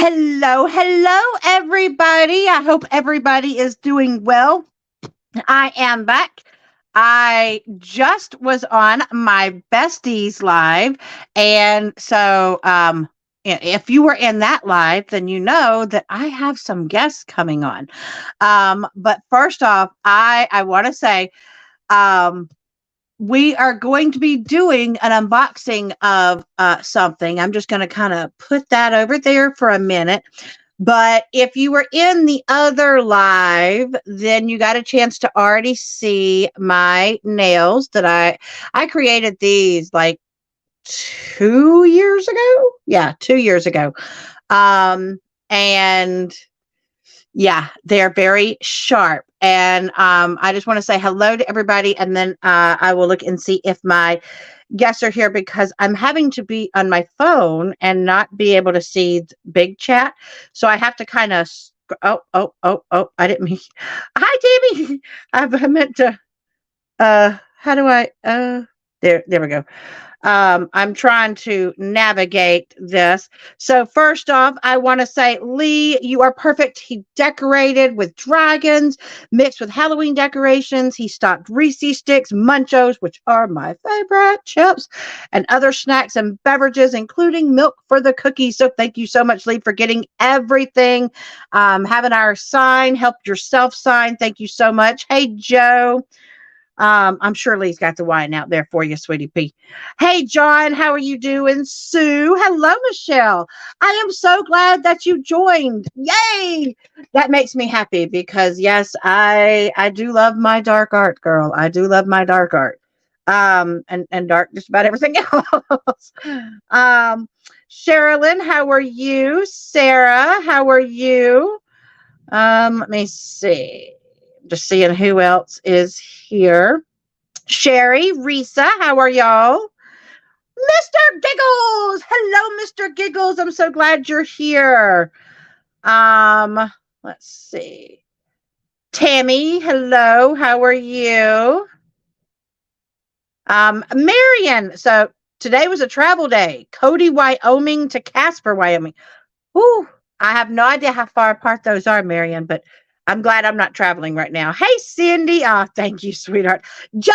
Hello, hello, everybody. I hope everybody is doing well. I am back. I just was on my besties live. And so, if you were in that live, then you know that I have some guests coming on. But first off, I want to say, um, we are going to be doing an unboxing of something. I'm just going to kind of put that over there for a minute. But if you were in the other live, then you got a chance to already see my nails that I created these like 2 years ago. Yeah, 2 years ago. And yeah, they're very sharp. And I just want to say hello to everybody. And then I will look and see if my guests are here because I'm having to be on my phone and not be able to see big chat. So I have to kind of, oh, I didn't mean, hi, Tammy. I meant to, how do I, there we go. I'm trying to navigate this. So first off, I want to say, Lee, you are perfect. He decorated with dragons mixed with Halloween decorations. He stocked Reese sticks, Munchos, which are my favorite chips, and other snacks and beverages, including milk for the cookies. So thank you so much, Lee, for getting everything. Having our sign, help yourself sign. Thank you so much. Hey, Joe. I'm sure Lee's got the wine out there for you, sweetie pea. Hey, John, how are you doing? Sue, hello, Michelle. I am so glad that you joined. Yay! That makes me happy because yes, I do love my dark art, girl. I do love my dark art. And dark just about everything else. Sherilyn, how are you? Sarah, how are you? Let me see. Just seeing who else is here. Sherry, Risa, how are y'all? Mr. Giggles. Hello, Mr. Giggles. I'm so glad you're here. Let's see. Tammy, hello. How are you? Marion. So today was a travel day. Cody, Wyoming to Casper, Wyoming. Ooh, I have no idea how far apart those are, Marion, but I'm glad I'm not traveling right now. Hey, Cindy. Oh, thank you, sweetheart. Joe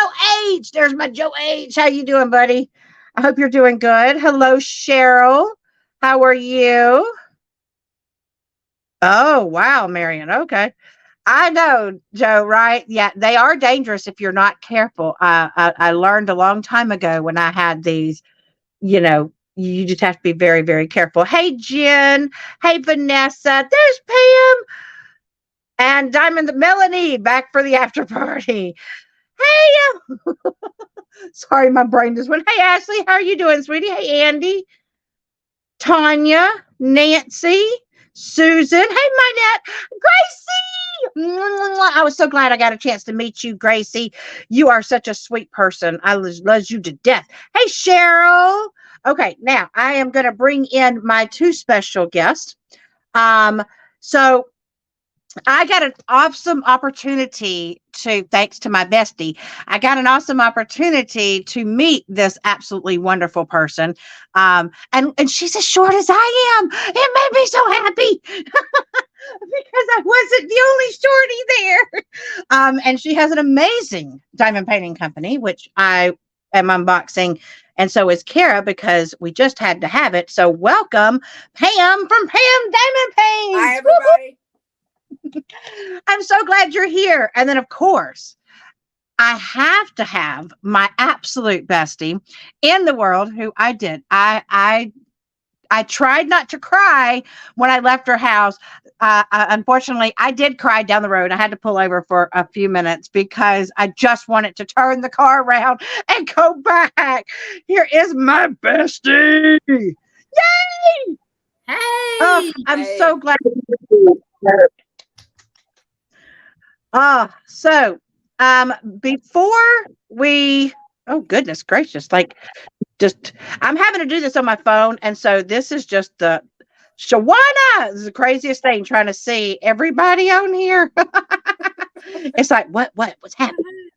H. There's my Joe H. How you doing, buddy? I hope you're doing good. Hello, Cheryl. How are you? Oh, wow, Marion. Okay. I know, Joe, right? Yeah, they are dangerous if you're not careful. I learned a long time ago when I had these, you just have to be very, very careful. Hey, Jen. Hey, Vanessa. There's Pam. And Diamond Melanie back for the after party. Hey, sorry, my brain just went. Hey, Ashley, how are you doing, sweetie? Hey, Andy, Tanya, Nancy, Susan. Hey, Minette, Gracie. I was so glad I got a chance to meet you, Gracie. You are such a sweet person. I love you to death. Hey, Cheryl. Okay, now I am going to bring in my two special guests. So I got an awesome opportunity thanks to my bestie, I got an awesome opportunity to meet this absolutely wonderful person. And she's as short as I am. It made me so happy because I wasn't the only shorty there. And she has an amazing diamond painting company, which I am unboxing. And so is Kara because we just had to have it. So welcome, Pam from Pam Diamond Paints. Hi, everybody. I'm so glad you're here. And then, of course, I have to have my absolute bestie in the world who I did. I tried not to cry when I left her house. Unfortunately, I did cry down the road. I had to pull over for a few minutes because I just wanted to turn the car around and go back. Here is my bestie. Yay! Hey. Oh, I'm so glad. So before we, oh goodness gracious, I'm having to do this on my phone, and so this is just the Shawana is the craziest thing trying to see everybody on here. It's like what's happening?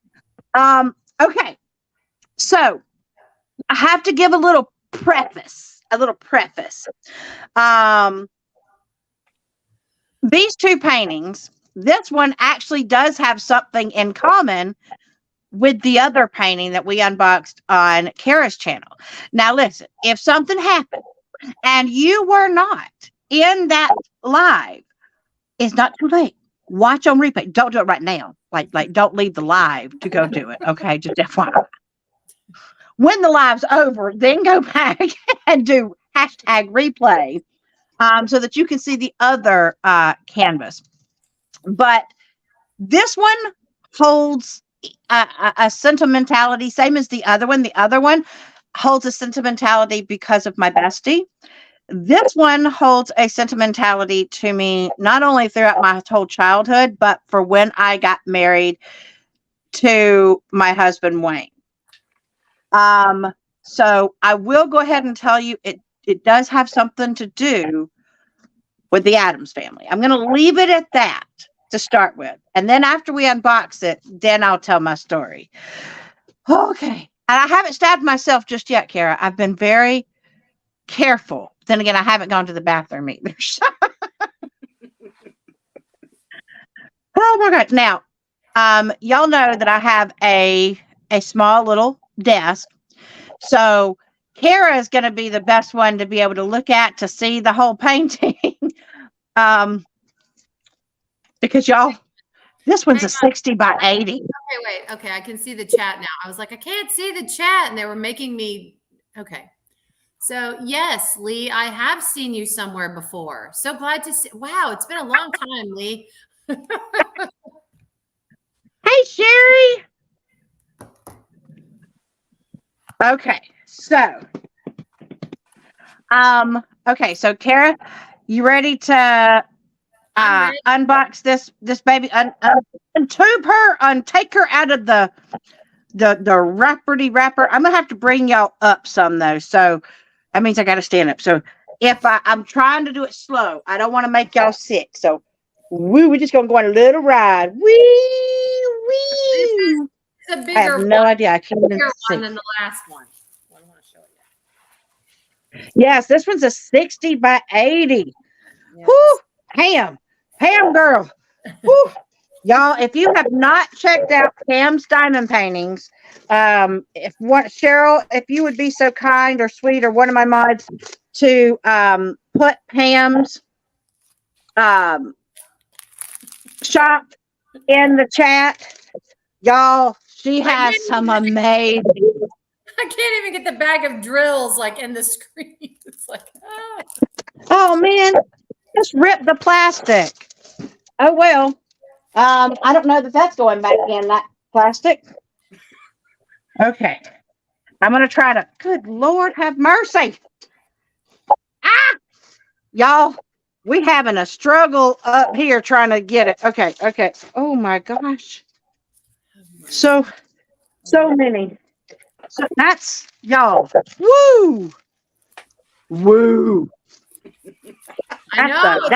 Okay, so I have to give a little preface. Um, these two paintings, this one actually does have something in common with the other painting that we unboxed on Kara's channel. Now, listen, if something happened and you were not in that live, it's not too late. Watch on replay. Don't do it right now. Like, don't leave the live to go do it. Okay, just FYI. When the live's over, then go back and do hashtag replay, so that you can see the other canvas. But this one holds a sentimentality, same as the other one. The other one holds a sentimentality because of my bestie. This one holds a sentimentality to me, not only throughout my whole childhood, but for when I got married to my husband, Wayne. So I will go ahead and tell you it does have something to do with the Addams family. I'm going to leave it at that to start with. And then after we unbox it, then I'll tell my story. Okay. And I haven't stabbed myself just yet, Kara. I've been very careful. Then again, I haven't gone to the bathroom either. Oh my God. Now, y'all know that I have a small little desk. So Kara is going to be the best one to be able to look at to see the whole painting. Because y'all, this one's a 60 by 80. Okay, wait. Okay, I can see the chat now. I was like, I can't see the chat, and they were making me. Okay. So yes, Lee, I have seen you somewhere before. So glad to see. Wow, it's been a long time, Lee. Hey, Sherry. Okay, so, so Kara, you ready to unbox this baby? Untube her, take her out of the wrapper. I'm gonna have to bring y'all up some though, so that means I got to stand up. So if I'm trying to do it slow, I don't want to make y'all sick. So we're just gonna go on a little ride. Wee. It's a bigger I have no idea. I can't even see. one than the last one. I want to show you. Yes, this one's a 60 by 80. Yes. Whoo, Pam girl. Whoo. Y'all, if you have not checked out Pam's diamond paintings, Cheryl, if you would be so kind or sweet, or one of my mods, to put Pam's shop in the chat. Y'all, she has some amazing. I can't even get the bag of drills like in the screen. It's like, oh man, just rip the plastic. Oh well. I don't know that that's going back in that plastic. Okay. I'm going to try to, good Lord, have mercy. Y'all, we having a struggle up here trying to get it. Okay. Oh my gosh. So many. So that's, y'all. Woo. I know.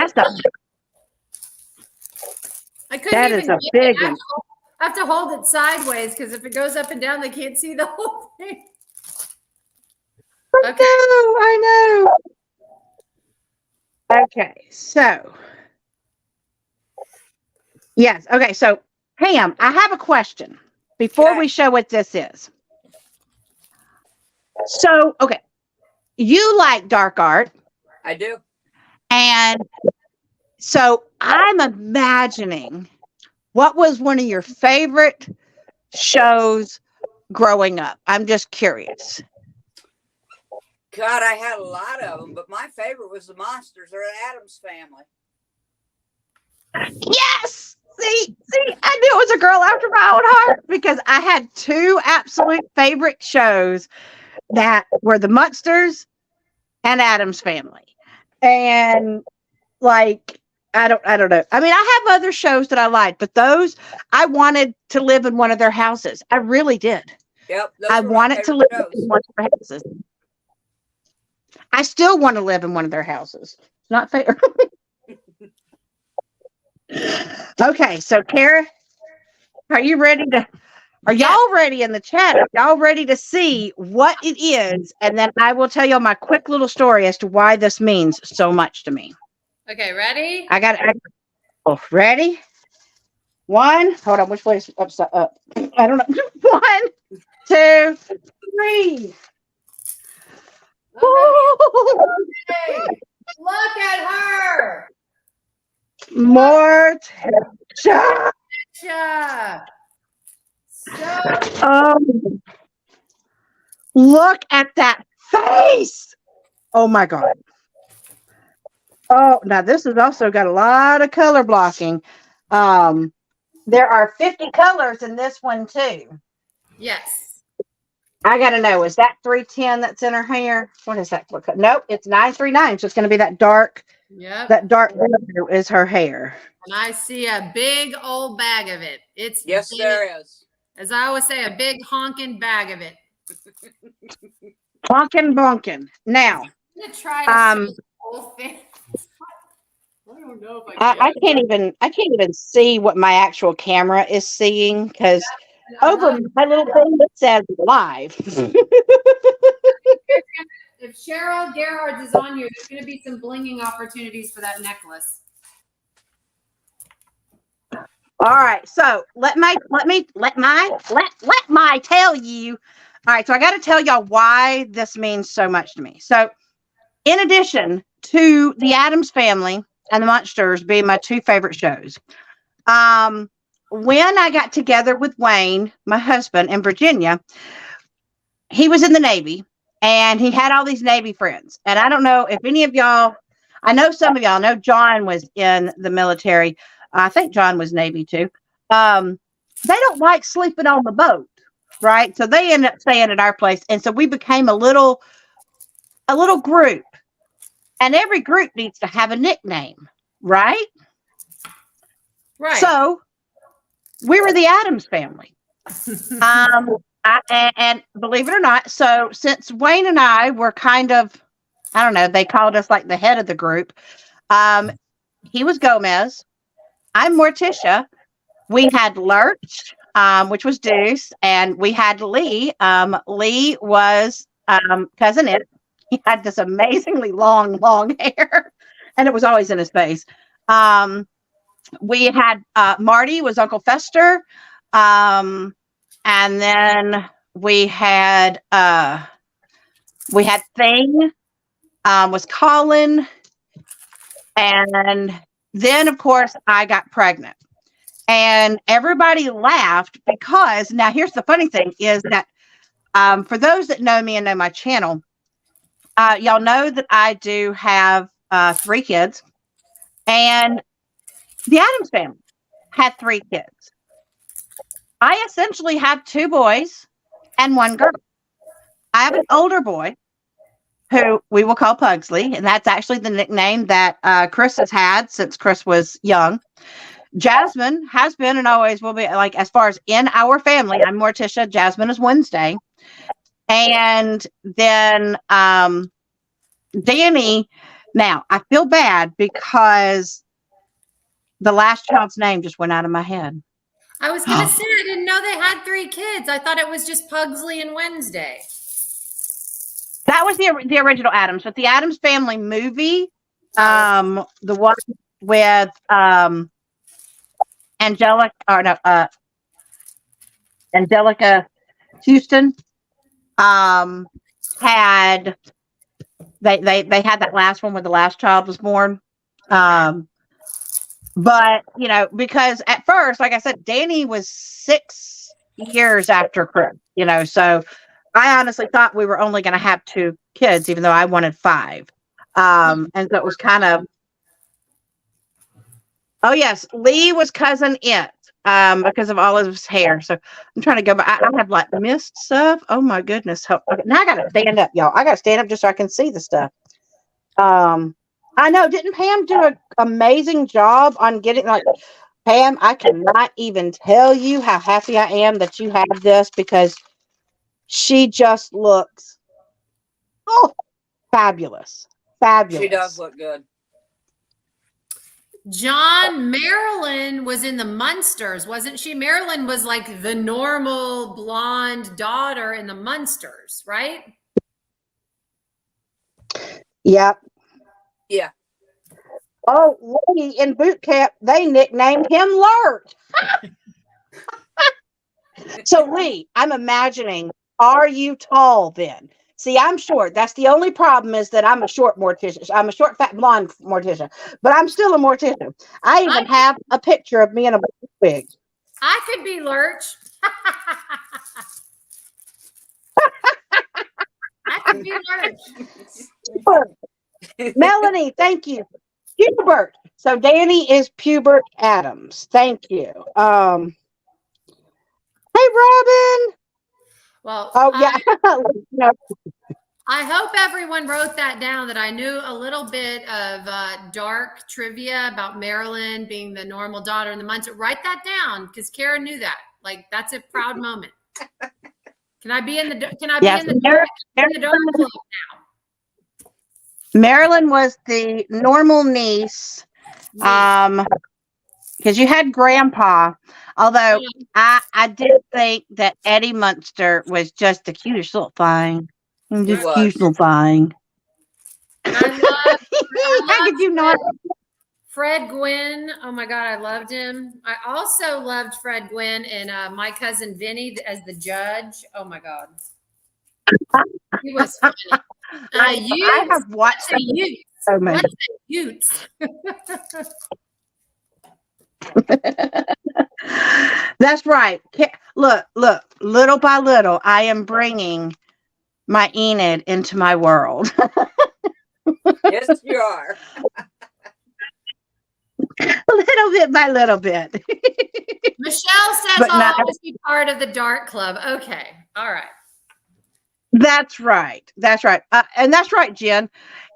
That is a big one. I have to hold it sideways because if it goes up and down, they can't see the whole thing. Okay. I know. Okay, so. Yes, okay, so Pam, I have a question before we show what this is. So, okay, you like dark art. I do. And so I'm imagining, what was one of your favorite shows growing up? I'm just curious. God, I had a lot of them, but my favorite was the Monsters or the Addams Family. Yes! See, I knew it was a girl after my own heart, because I had two absolute favorite shows that were the Monsters and Addams Family. And like, I don't know. I mean, I have other shows that I liked, but those, I wanted to live in one of their houses. I really did. Yep. I wanted to live in one of their houses. I still want to live in one of their houses. It's not fair. Okay, so Kara, are y'all ready in the chat? Are y'all ready to see what it is? And then I will tell you my quick little story as to why this means so much to me. Okay, ready? I got it. Oh, ready? One. Hold on. Which way is upside up? I don't know. 1, 2, 3. Okay. Look at her. More. So, Yeah. So look at that face. Oh my God. Oh, now this has also got a lot of color blocking. There are 50 colors in this one too. yes. I gotta know, is that 310 that's in her hair? What is that? Nope, it's 939. So it's gonna be that dark. Yep. That dark blue is her hair. And I see a big old bag of it. It's Yes, big, there is. as I always say, a big honking bag of it. Bonkin' bonkin'. Now, I'm gonna try to show the whole thing. I don't know if I can. I can't even see what my actual camera is seeing because over my little thing that says live. If Cheryl Gerhardt is on here, there's going to be some blinging opportunities for that necklace. All right, so let my tell you. All right, so I got to tell y'all why this means so much to me. So, in addition to the Addams Family and the Munsters being my 2 favorite shows, when I got together with Wayne, my husband, in Virginia, he was in the Navy and he had all these Navy friends. And I don't know if any of y'all, I know some of y'all know John was in the military. I think John was Navy too. They don't like sleeping on the boat, right? So they ended up staying at our place. And so we became a little group. And every group needs to have a nickname, right? Right. So we were the Addams Family. And believe it or not, so since Wayne and I were kind of, I don't know, they called us like the head of the group. He was Gomez. I'm Morticia. We had Lurch, which was Deuce, and we had Lee. Lee was cousin It. He had this amazingly long hair, and it was always in his face. We had Marty was Uncle Fester. And then we had Thing was Colin. And then of course I got pregnant. And everybody laughed because now here's the funny thing is that for those that know me and know my channel, y'all know that I do have 3 kids. And the Addams Family had 3 kids. I essentially have 2 boys and 1 girl. I have an older boy who we will call Pugsley, and that's actually the nickname that Chris has had since Chris was young. Jasmine has been and always will be, like, as far as in our family, I'm Morticia, Jasmine is Wednesday. And then Danny, now I feel bad because the last child's name just went out of my head. I was going to say, I didn't know they had 3 kids. I thought it was just Pugsley and Wednesday. That was the original Addams, but the Addams Family movie, the one with Angelica Houston, had they had that last one where the last child was born. But you know, because at first, like I said, Danny was 6 years after Chris, you know, so I honestly thought we were only going to have 2 kids, even though I wanted 5. And so it was kind of, oh yes, Lee was cousin It, because of all of his hair. So I'm trying to go back. I have like missed stuff. Oh my goodness. Okay, now I got to stand up, y'all. I got to stand up just so I can see the stuff. I know. Didn't Pam do an amazing job on getting, like, Pam, I cannot even tell you how happy I am that you have this because she just looks fabulous. Fabulous. She does look good. John, Marilyn was in the Munsters, wasn't she? Marilyn was like the normal blonde daughter in the Munsters, right? Yep. Yeah. Oh, Lee in boot camp, they nicknamed him Lurt. So, Lee, I'm imagining, are you tall then? See, I'm short. That's the only problem is that I'm a short mortician. I'm a short, fat, blonde mortician, but I'm still a mortician. I even have a picture of me in a wig. I could be Lurch. I could be Lurch. Melanie, thank you. Pubert. So Danny is Pubert Adams. Thank you. Hey, Robin. Well, Oh, yeah. No. I hope everyone wrote that down, that I knew a little bit of dark trivia about Marilyn being the normal daughter in the Munster. Write that down because Kara knew that. Like, that's a proud moment. Can I be in the dark club now? Marilyn was the normal niece. Because you had Grandpa. Although I did think that Eddie Munster was just the cutest little thing. Just cute little thing. I How could you not? Fred Gwynn. Oh my God, I loved him. I also loved Fred Gwynn and My Cousin Vinny as the judge. Oh my God. He was funny. I have watched so many. What's the Utes? That's right. Look, little by little, I am bringing my Enid into my world. Yes, you are. Little bit by little bit. Michelle says I'll always be part of the Dark Club. Okay. All right. That's right. That's right. And that's right, Jen.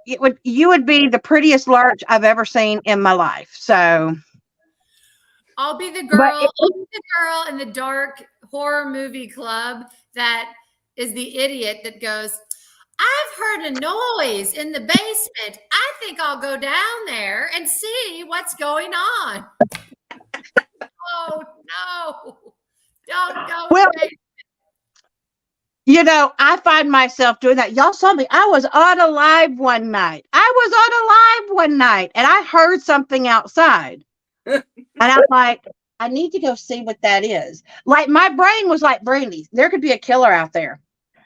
You would be the prettiest Lurch I've ever seen in my life. So I'll be the girl in the dark horror movie club that is the idiot that goes, I've heard a noise in the basement. I think I'll go down there and see what's going on. Oh, no. Don't go. Well, you know, I find myself doing that. Y'all saw me. I was on a live one night. And I heard something outside. And I'm like, I need to go see what that is. Like, my brain was like, Brandy, there could be a killer out there.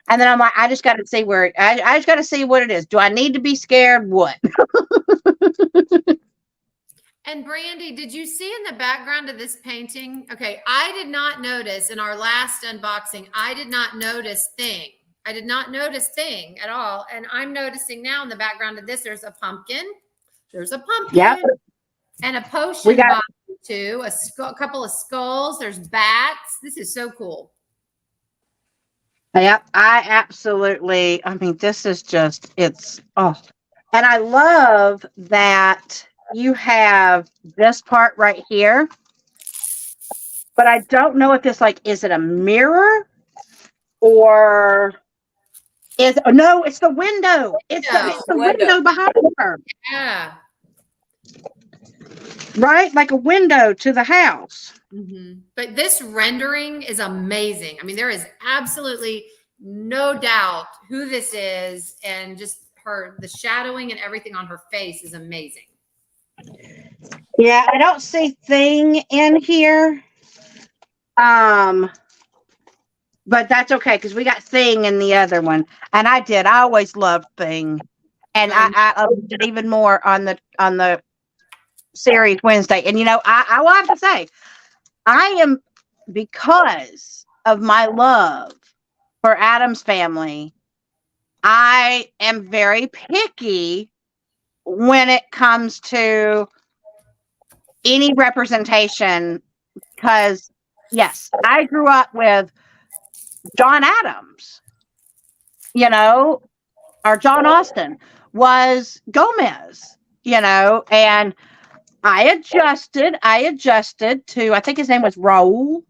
And then I'm like, I just got to see I just got to see what it is. Do I need to be scared? What? And Brandy, did you see in the background of this painting? Okay, I did not notice in our last unboxing, I did not notice Thing. I did not notice Thing at all. And I'm noticing now in the background of this, there's a pumpkin. There's a pumpkin. Yep. And a potion bottle too. A couple of skulls. There's bats. This is so cool. Yep, I mean, this is just, and I love that you have this part right here, but I don't know if it's is it a mirror or no, it's the window. It's the window behind her. Yeah. Right? Like a window to the house. Mm-hmm. But this rendering is amazing. I mean, there is absolutely no doubt who this is, and just the shadowing and everything on her face is amazing. Yeah, I don't see Thing in here. But that's okay because we got Thing in the other one. And I always loved Thing. And I loved it even more on the series Wednesday. And you know, I will have to say, I am, because of my love for Addams Family, I am very picky when it comes to any representation, because yes, I grew up with John Adams, you know, or John Austen was Gomez, you know, and I adjusted to, I think his name was Raul,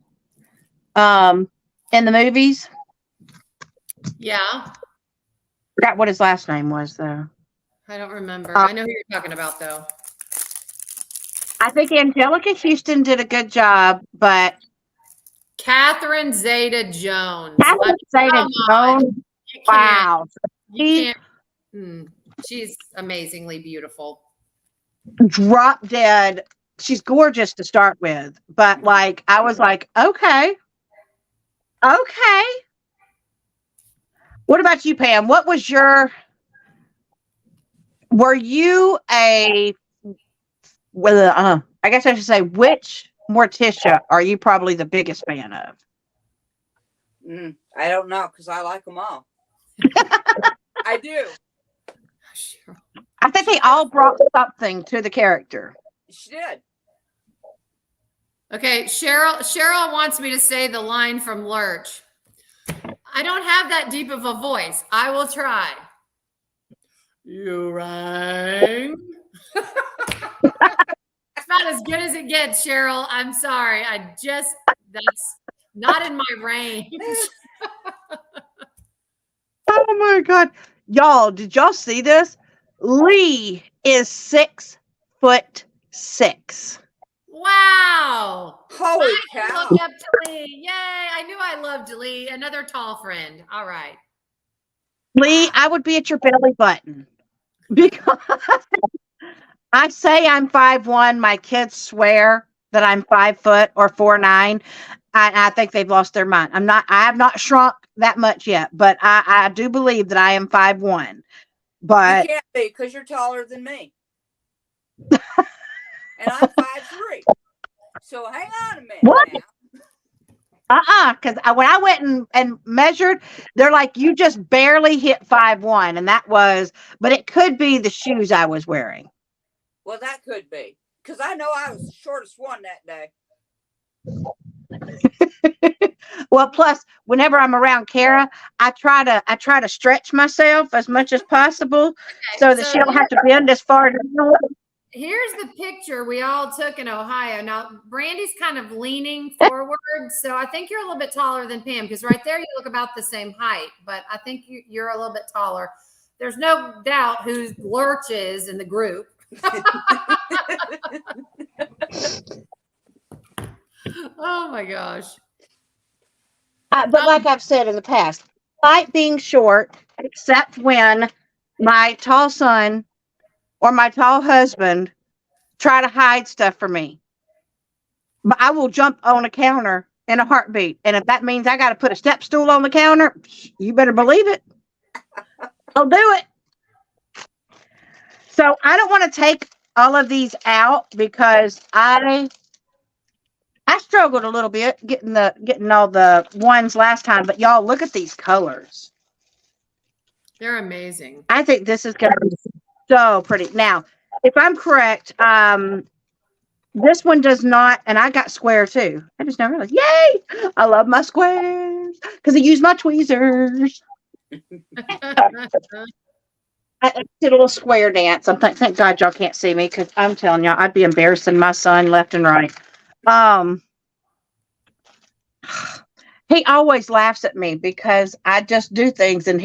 in the movies. Yeah. Forgot what his last name was, though. I don't remember. I know who you're talking about, though. I think Angelica Houston did a good job, but Catherine Zeta-Jones. Wow. She's amazingly beautiful. drop dead. She's gorgeous to start with, but like I was like, okay. What about you, Pam? What was were you I guess I should say, which Morticia are you probably the biggest fan of? I don't know because I like them all. I do. Cheryl. I think they all brought something to the character. She did. Okay, Cheryl wants me to say the line from Lurch. I don't have that deep of a voice. I will try. You rang. It's not as good as it gets, Cheryl. I'm sorry. That's not in my range. Oh my God. Y'all, did y'all see this? Lee is 6'6". Wow. Holy I cow. look up to Lee. Yay. I knew I loved Lee. Another tall friend. All right. Lee, I would be at your belly button because I say I'm 5'1". My kids swear that I'm 5 foot or 4'9". I think they've lost their mind. I have not shrunk that much yet, but I do believe that I am 5'1". But you can't be because you're taller than me. And I'm 5'3". So hang on a minute what? now. Because when I went and measured, they're like, you just barely hit 5'1", and that was, but it could be the shoes I was wearing. Well, that could be because I know I was the shortest one that day. Well, plus, whenever I'm around Kara, I try to stretch myself as much as possible so that she don't have to bend as far. Here's the picture we all took in Ohio. Now, Brandy's kind of leaning forward, so I think you're a little bit taller than Pam because right there you look about the same height, but I think you're a little bit taller. There's no doubt who Lurch is in the group. Oh my gosh. But like I've said in the past, I like being short, except when my tall son or my tall husband try to hide stuff from me. But I will jump on a counter in a heartbeat. And if that means I got to put a step stool on the counter, you better believe it. I'll do it. So I don't want to take all of these out because I struggled a little bit getting all the ones last time. But y'all, look at these colors. They're amazing. I think this is going to be so pretty. Now, if I'm correct, this one does not, and I got square too. I just never realized. Yay! I love my squares because I use my tweezers. I did a little square dance. Thank God y'all can't see me because I'm telling y'all, I'd be embarrassing my son left and right. He always laughs at me because I just do things, and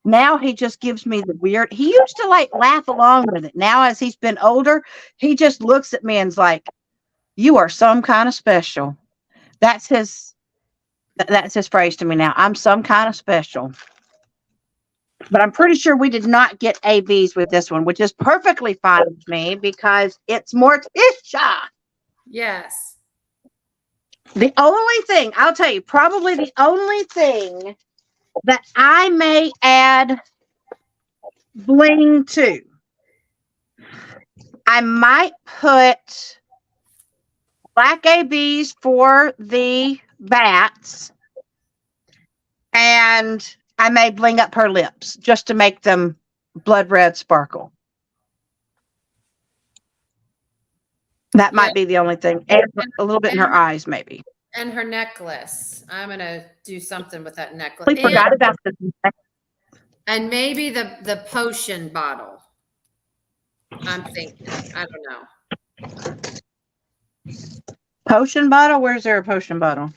now he just gives me the weird. He used to like laugh along with it. Now, as he's been older, he just looks at me and's like, "You are some kind of special." That's his phrase to me now. I'm some kind of special. But I'm pretty sure we did not get ABs with this one, which is perfectly fine with me because it's Morticia. Yes. The only thing, I'll tell you, probably the only thing that I may add bling to, I might put black ABs for the bats, and I may bling up her lips just to make them blood red sparkle. That might be the only thing. And a little bit in her eyes, maybe. And her necklace. I'm going to do something with that necklace. We forgot about this. And maybe the potion bottle. I'm thinking. I don't know. Potion bottle? Where's there a potion bottle?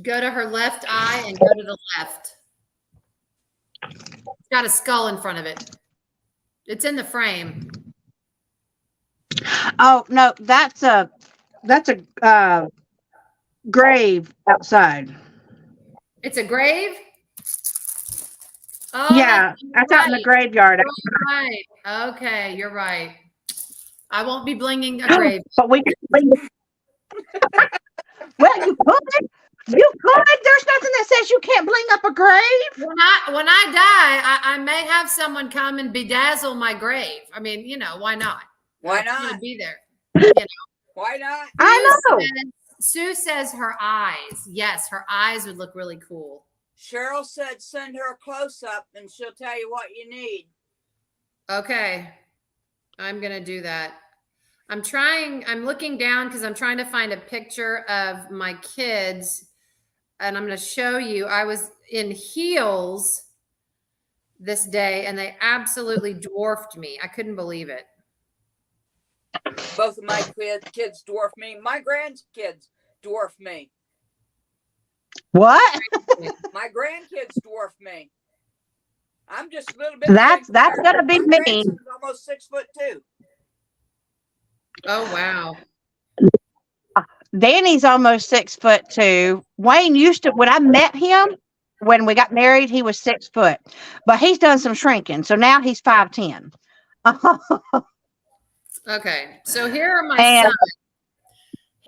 Go to her left eye and go to the left. It's got a skull in front of it. It's in the frame. Oh no, that's a grave outside. It's a grave? Oh, Yeah, you're that's out in the right. graveyard. You're right. Okay, you're right. I won't be blinging a grave. But well, you could. You could. There's nothing that says you can't bling up a grave. When I die, I may have someone come and bedazzle my grave. I mean, why not? Why It's gonna not? be there. You know. Why not? I know. Sue says her eyes. Yes, her eyes would look really cool. Cheryl said send her a close up and she'll tell you what you need. Okay. I'm going to do that. I'm looking down because I'm trying to find a picture of my kids, and I'm going to show you. I was in heels this day and they absolutely dwarfed me. I couldn't believe it. Both of my kids dwarf me. My grandkids dwarf me. What? My grandkids dwarf me. I'm just a little bit. That's gonna be my me. grandson's almost 6'2". Oh, wow. Danny's almost 6'2". Wayne used to, when I met him, when we got married, he was 6 foot, but he's done some shrinking, so now he's 5'10". Okay, so here are my And- sons.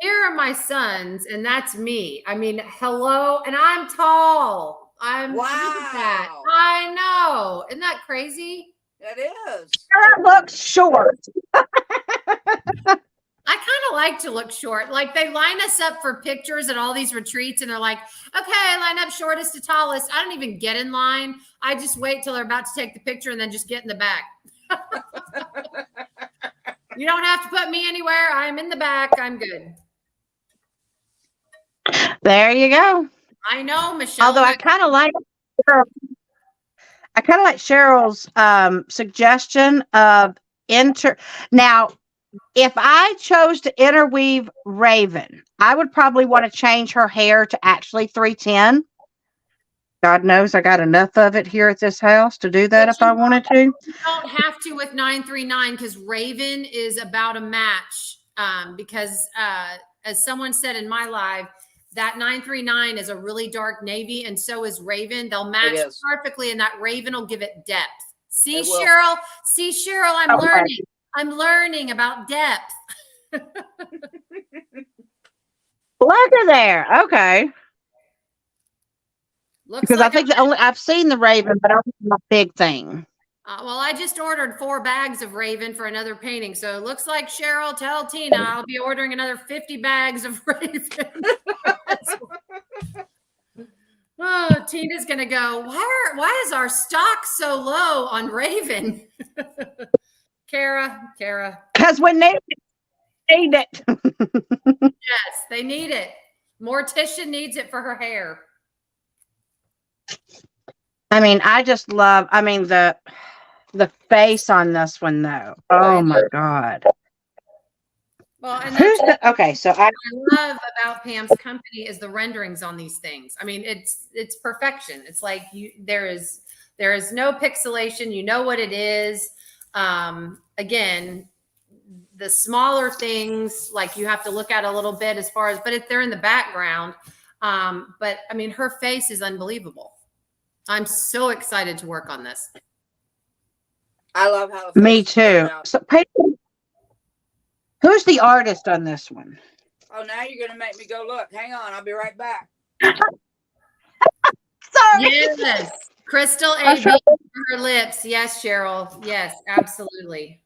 Here are my sons, and that's me. I mean, hello, and I'm tall. Look at that. Wow. I know. Isn't that crazy? That is. Sarah looks short. I kind of like to look short. Like they line us up for pictures at all these retreats, and they're like, okay, line up shortest to tallest. I don't even get in line. I just wait till they're about to take the picture and then just get in the back. You don't have to put me anywhere. I'm in the back. I'm good. There you go. I know, Michelle. Although I kind of like Cheryl's suggestion of now. If I chose to interweave Raven, I would probably want to change her hair to actually 310. God knows I got enough of it here at this house to do that if I wanted to. You don't have to with 939 because Raven is about a match. Because as someone said in my live, that 939 is a really dark navy, and so is Raven. They'll match perfectly, and that Raven will give it depth. See, Cheryl? See, Cheryl, I'm learning. I'm learning about depth. Look at there. Okay. Because I think I've seen the Raven, but I don't think it's a big thing. Well, I just ordered 4 bags of Raven for another painting. So it looks like Cheryl, tell Tina I'll be ordering another 50 bags of Raven. Oh, Tina's going to go, why is our stock so low on Raven? Kara. Because when they need it. Yes, they need it. Morticia needs it for her hair. I mean, I just love, the face on this one, though. Oh, my God. Well, and okay, so what I love about Pam's company is the renderings on these things. I mean, it's perfection. It's like there is no pixelation. You know what it is. Again, the smaller things, like you have to look at a little bit as far as, but if they're in the background. But I mean, her face is unbelievable. I'm so excited to work on this. I love how me too. So, who's the artist on this one? Oh, now you're gonna make me go look. Hang on, I'll be right back. Sorry. Yes, Crystal A. B. Her lips. Yes, Cheryl. Yes, absolutely.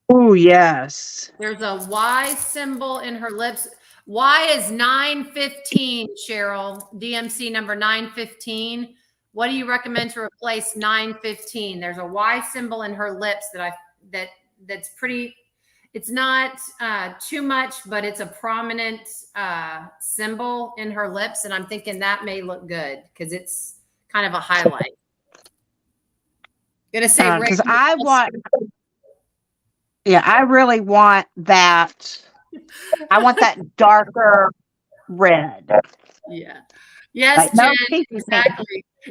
Oh, yes. There's a Y symbol in her lips. Y is 915, Cheryl. DMC number 915. What do you recommend to replace 915? There's a Y symbol in her lips that's pretty. It's not too much, but it's a prominent symbol in her lips, and I'm thinking that may look good because it's kind of a highlight. Gonna say because I want. Yeah, I really want that. I want that darker red. Yeah. Yes, like, Jen.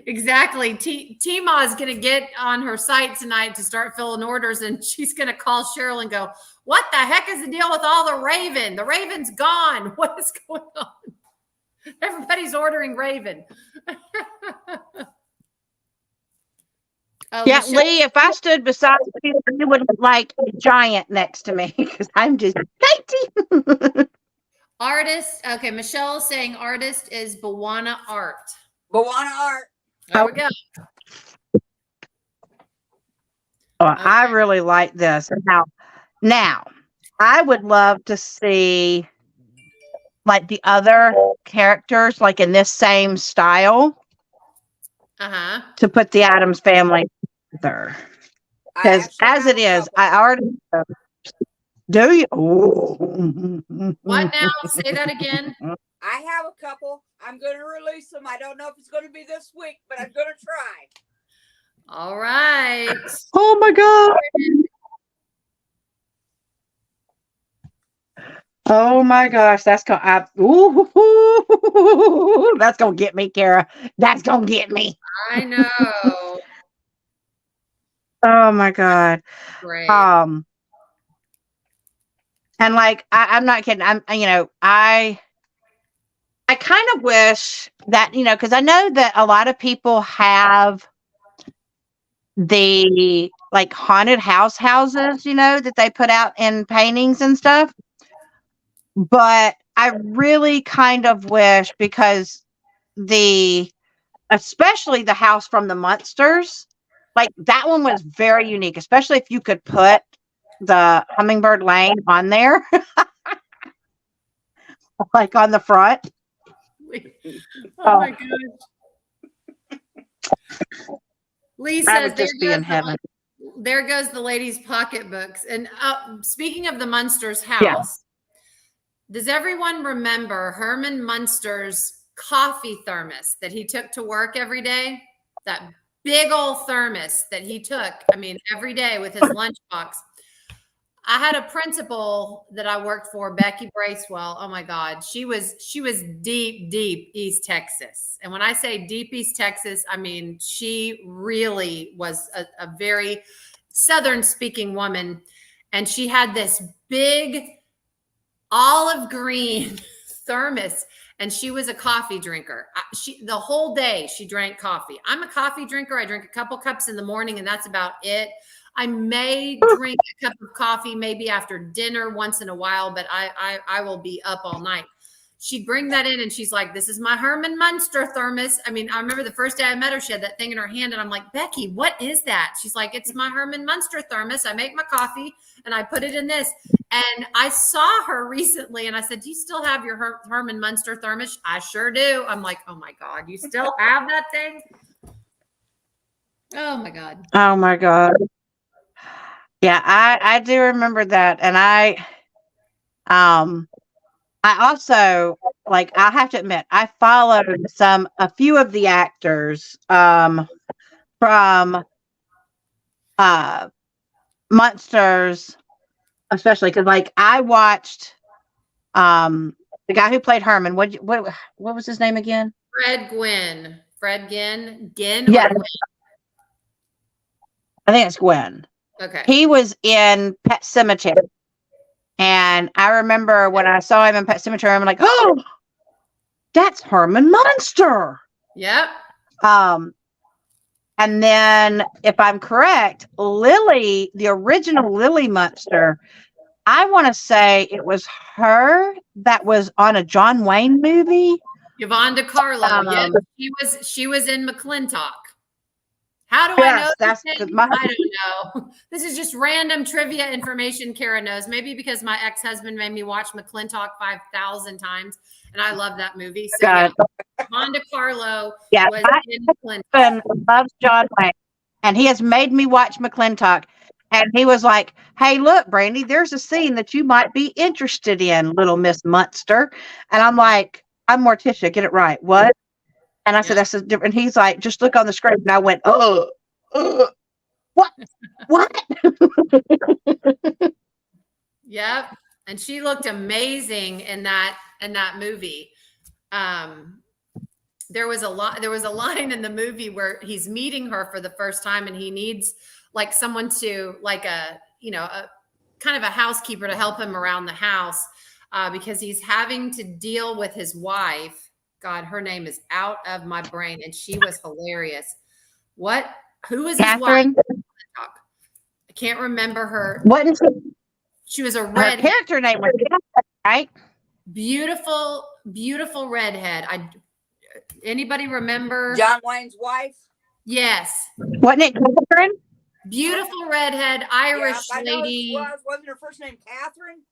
Exactly. Tima is going to get on her site tonight to start filling orders, and she's going to call Cheryl and go, "What the heck is the deal with all the Raven? The Raven's gone. What is going on? Everybody's ordering Raven." Oh, Yeah, Michelle, Lee, if I stood beside you, you would look like a giant next to me because I'm just dainty. artist. Okay, Michelle is saying artist is Bawana Art. Bawana Art. There we go. I Okay. really like this. Now, I would love to see like the other characters, like in this same style, Uh-huh. to put the Adams family together. I Because actually as have it a is, couple. I already do you. Ooh. What now? Say that again. I have a couple. I'm going to release them. I don't know if it's going to be this week, but I'm going to try. All right. Oh my god. Oh my gosh, that's gonna that's gonna get me, Kara. That's gonna get me. I know. Oh my god. Great. And like I'm not kidding. I kind of wish that, because I know that a lot of people have the like haunted houses, that they put out in paintings and stuff. But I really kind of wish, because especially the house from the Munsters, like that one was very unique, especially if you could put the Hummingbird Lane on there, like on the front. Oh my gosh. Lee I says would just be in heaven. there goes the ladies' pocketbooks. And speaking of the Munsters house, Yeah. does everyone remember Herman Munster's coffee thermos that he took to work every day? That big old thermos that he took, every day with his lunchbox. I had a principal that I worked for, Becky Bracewell. Oh my God. She was deep, deep East Texas. And when I say deep East Texas, she really was a very Southern speaking woman. And she had this big olive green thermos, and she was a coffee drinker. The whole day she drank coffee. I'm a coffee drinker. I drink a couple cups in the morning, and that's about it. I may drink a cup of coffee maybe after dinner once in a while, but I will be up all night. She'd bring that in, and she's like, "This is my Herman Munster thermos." I remember the first day I met her, she had that thing in her hand, and I'm like, "Becky, what is that?" She's like, "It's my Herman Munster thermos. I make my coffee, and I put it in this." And I saw her recently, and I said, "Do you still have your Herman Munster thermos?" "I sure do." I'm like, "Oh my God, you still have that thing?" Oh my God. Oh my God. Yeah, I do remember that. And I also, like, I have to admit, I followed a few of the actors from Munsters, especially because, like, I watched the guy who played Herman. What was his name again? Fred Gwynn. Yeah, Or Gwynn? I think it's Gwen. Okay. He was in Pet Sematary. And I remember when I saw him in Pet Sematary, I'm like, "Oh, that's Herman Munster." Yep. And then, if I'm correct, Lily, the original Lily Munster, I want to say it was her that was on a John Wayne movie. Yvonne DiCarlo. Yes, she was in McClintock. How do I know? That's I don't know. This is just random trivia information Kara knows. Maybe because my ex-husband made me watch McClintock 5,000 times, and I love that movie. So Yvonne DiCarlo was in McClintock. Loves John Wayne, and he has made me watch McClintock. And he was like, "Hey, look, Brandy, there's a scene that you might be interested in, little Miss Munster." And I'm like, "I'm Morticia, get it right. What?" And I said, "That's a different." And he's like, "Just look on the screen." And I went, what? Yep. And she looked amazing in that movie. There was a line in the movie where he's meeting her for the first time, and he needs like someone to, like, a kind of a housekeeper to help him around the house, because he's having to deal with his wife. God, her name is out of my brain, and she was hilarious. What Who was his wife? Catherine. I can't remember her. Wasn't She was a her redhead. character name was Catherine, right? Beautiful, beautiful redhead. Anybody remember? John Wayne's wife. Yes. Wasn't it Catherine? Beautiful redhead Irish I know lady. wasn't her first name Catherine?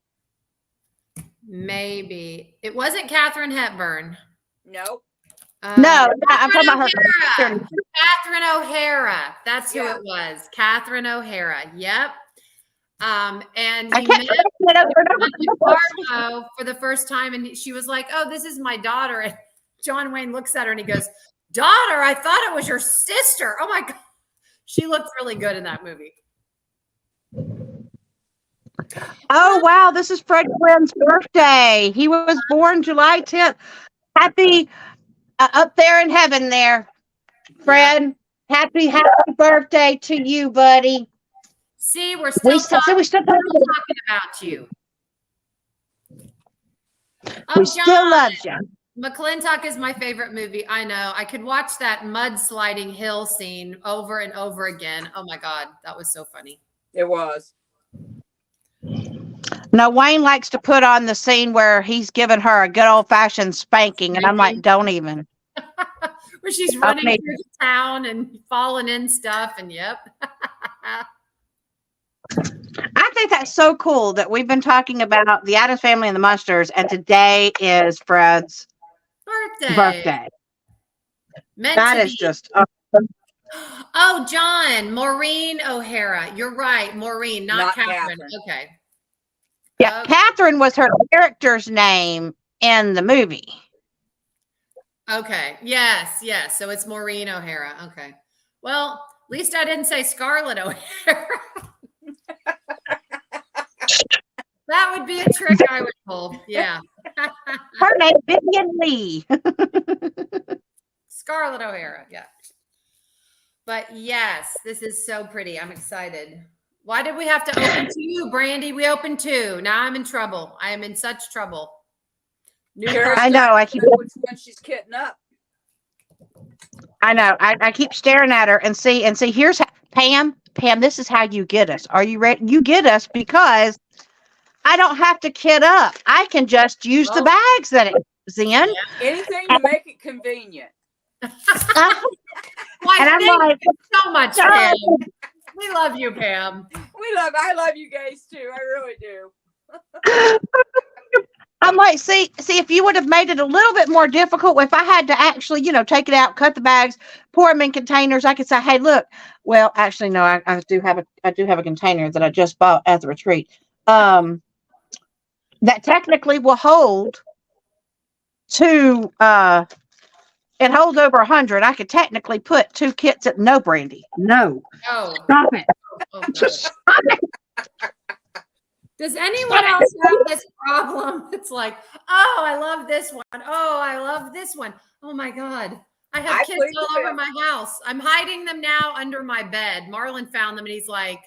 Maybe it wasn't Catherine Hepburn. Nope. No, I'm talking about her O'Hara. character. Catherine O'Hara. That's who it was. Catherine O'Hara. Yep. And I he can't met remember. Barlow for the first time, and she was like, "Oh, this is my daughter." And John Wayne looks at her and he goes, "Daughter, I thought it was your sister." Oh my God, she looked really good in that movie. Oh wow, this is Fred Gwynne's birthday. He was born July 10th. Happy up there in heaven, there, Fred. Yeah. Happy birthday to you, buddy. See, we're still talking about you. We still love you. McClintock is my favorite movie. I know. I could watch that mudsliding hill scene over and over again. Oh my God, that was so funny. It was. Now, Wayne likes to put on the scene where he's giving her a good old-fashioned spanking, and I'm like, don't even. Where she's running through the town and falling in stuff, and yep. I think that's so cool that we've been talking about the Addams Family and the Munsters, and today is Fred's birthday. That is just Oh, John, Maureen O'Hara. You're right, Maureen, not Catherine. Okay. Yeah, Catherine was her character's name in the movie. Okay. Yes. So it's Maureen O'Hara. Okay. Well, at least I didn't say Scarlett O'Hara. That would be a trick I would pull. Yeah. Her name is Vivian Lee. Scarlett O'Hara. Yeah. But yes, this is so pretty. I'm excited. Why did we have to open 2, Brandy? We opened 2. Now I'm in trouble. I am in such trouble. I know. I keep which one she's kidding up. I know. I keep staring at her and see. Here's Pam. This is how you get us. Are you ready? You get us because I don't have to kid up. I can just use the bags that it's in. Yeah. Anything to make it convenient. And I'm like, so much, Pam. We love you, Pam. I love you guys too. I really do. I'm like, see, if you would have made it a little bit more difficult, if I had to actually, take it out, cut the bags, pour them in containers, I could say, hey, look. Well, actually, no, I do have a container that I just bought at the retreat. That technically will hold to it holds over 100. I could technically put 2 kits at no, Brandy. No. Oh. Stop it. Oh, stop it. Does anyone else have this problem? It's like, oh, I love this one. Oh, I love this one. Oh my God. I have kids all over my house. I'm hiding them now under my bed. Marlon found them and he's like,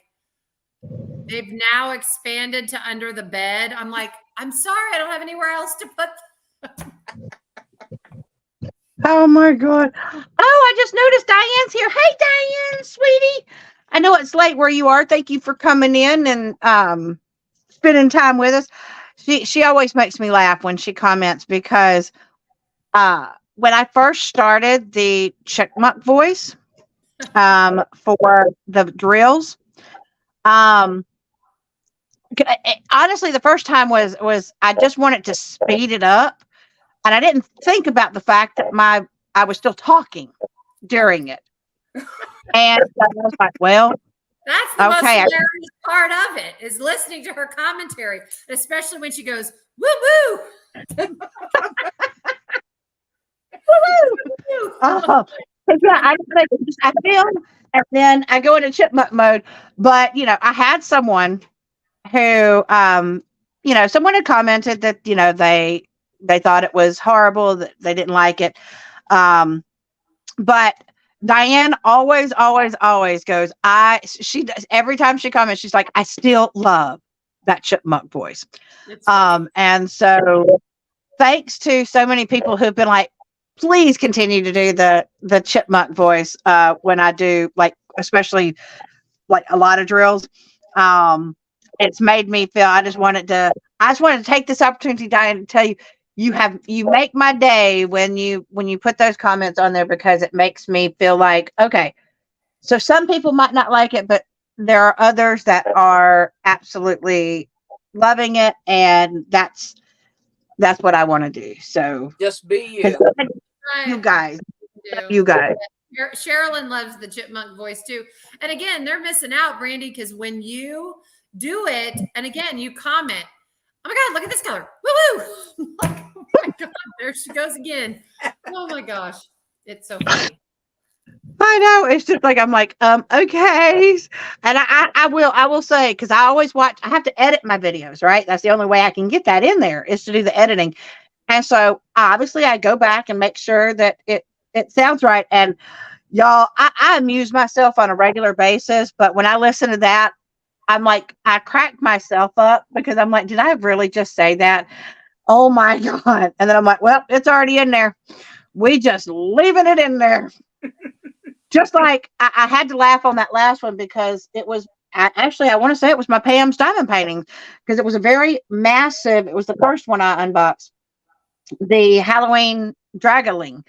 they've now expanded to under the bed. I'm like, I'm sorry, I don't have anywhere else to put them. Oh my God. Oh, I just noticed Diane's here. Hey, Diane, sweetie. I know it's late where you are. Thank you for coming in and spending time with us. She always makes me laugh when she comments because when I first started the Chickmuck voice for the drills, honestly, the first time was I just wanted to speed it up. And I didn't think about the fact that I was still talking during it. And I was like, well, that's the most hilarious part of it is listening to her commentary, especially when she goes, woo woo. Oh, yeah, I film and then I go into chipmunk mode. But, I had someone who, someone had commented that, they thought it was horrible, that they didn't like it. But Diane always goes, she does every time she comments, she's like, I still love that chipmunk voice. And so thanks to so many people who've been like, please continue to do the chipmunk voice when I do like especially like a lot of drills. It's made me feel I just wanted to take this opportunity, Diane, to tell you you make my day when you put those comments on there, because it makes me feel like, okay, so some people might not like it, but there are others that are absolutely loving it, and that's what I want to do. So Just be you. You guys, you guys. Sherilyn loves the chipmunk voice too. And again, they're missing out, Brandy, because when you do it, and again, you comment, oh my God, look at this color. Woo-woo. Like, oh my God, there she goes again. Oh my gosh. It's so funny. I know. It's just like, I'm like, okay. And I will say, because I always watch, I have to edit my videos, right? That's the only way I can get that in there, is to do the editing. And so obviously I go back and make sure that it sounds right. And y'all, I amuse myself on a regular basis, but when I listen to that, I'm like, I crack myself up, because I'm like, did I really just say that? Oh my God. And then I'm like, well, it's already in there. We just leaving it in there. Just like I had to laugh on that last one, because it was I want to say it was my Pam's diamond painting, because it was a very massive, it was the first one I unboxed, the Halloween Dragoling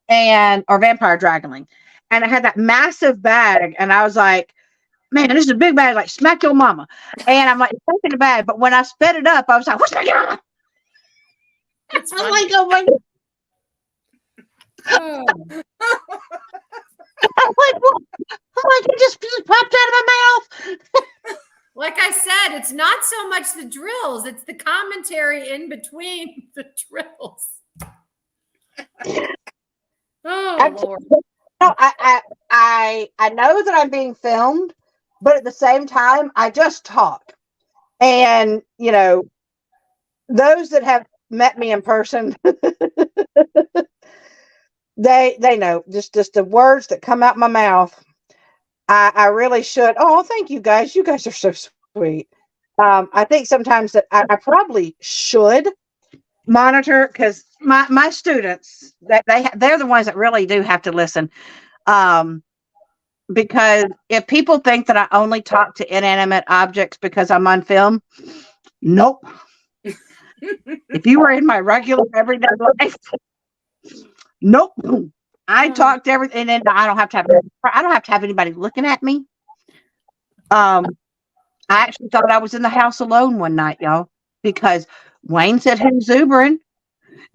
or vampire Dragoling. And I had that massive bag, and I was like, man, this is a big bag, like smack your mama. And I'm like, taking the bag. But when I sped it up, I was like, what's my God? I'm like, oh my God. Oh. I'm like, it just popped out of my mouth. Like I said, it's not so much the drills, it's the commentary in between the drills. Oh, Lord. No, I know that I'm being filmed, but at the same time, I just talk. And, those that have met me in person, they know just the words that come out my mouth. I really should. Oh, thank you guys. You guys are so sweet. I think sometimes that I probably should monitor, because my students, that they're the ones that really do have to listen. Because if people think that I only talk to inanimate objects because I'm on film, nope. If you were in my regular everyday life, nope. I talk to everything, and I don't have to have anybody looking at me. I actually thought I was in the house alone one night, y'all, because Wayne said he was Ubering.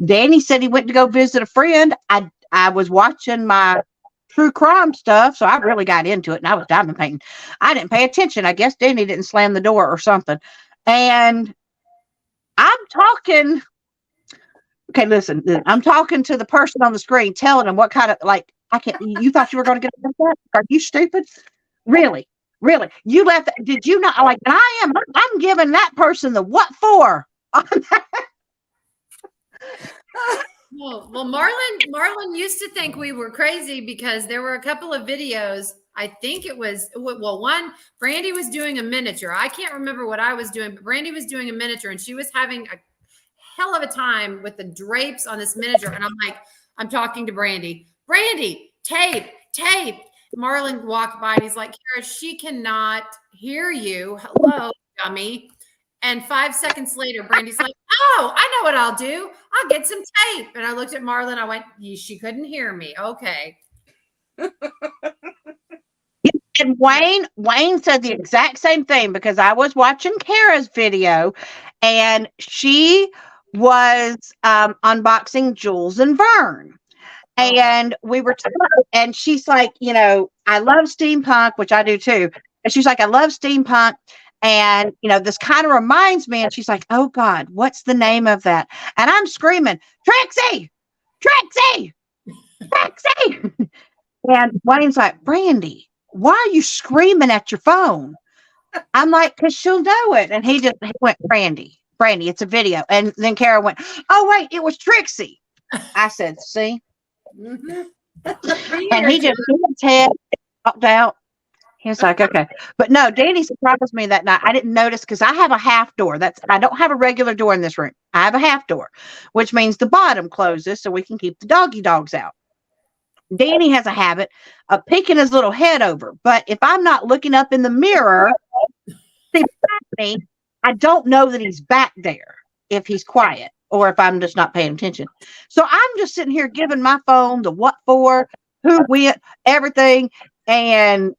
Danny said he went to go visit a friend. I was watching my true crime stuff, so I really got into it, and I was diamond painting. I didn't pay attention. I guess Danny didn't slam the door or something. And I'm talking. Okay, listen. I'm talking to the person on the screen, telling them what kind of, like, I can't. You thought you were going to get that? Are you stupid? Really? You left? Did you not? Like, I'm giving that person the what for? Well, Marlon used to think we were crazy, because there were a couple of videos. I think it was, one, Brandy was doing a miniature. I can't remember what I was doing, but Brandy was doing a miniature, and she was having a hell of a time with the drapes on this miniature. And I'm talking to Brandy, tape. Marlon walked by, and he's like, Kara, she cannot hear you. Hello, dummy. And 5 seconds later, Brandy's like, oh, I know what I'll do. I'll get some tape. And I looked at Marlon. I went, she couldn't hear me. Okay. And Wayne said the exact same thing, because I was watching Kara's video, and she was unboxing Jules and Vern. And we were talking, and she's like, I love steampunk, which I do too. And she's like, I love steampunk. And, this kind of reminds me. And she's like, oh God, what's the name of that? And I'm screaming, Trixie. And Wayne's like, Brandy, why are you screaming at your phone? I'm like, because she'll know it. And he went, Brandy, it's a video. And then Kara went, oh, wait, it was Trixie. I said, see? Mm-hmm. And he just hit his head, popped out. He was like, okay. But no, Danny surprised me that night. I didn't notice, because I have a half door. I don't have a regular door in this room. I have a half door, which means the bottom closes so we can keep the doggy dogs out. Danny has a habit of peeking his little head over. But if I'm not looking up in the mirror, see me, I don't know that he's back there if he's quiet or if I'm just not paying attention. So I'm just sitting here giving my phone the what for, who went, everything. And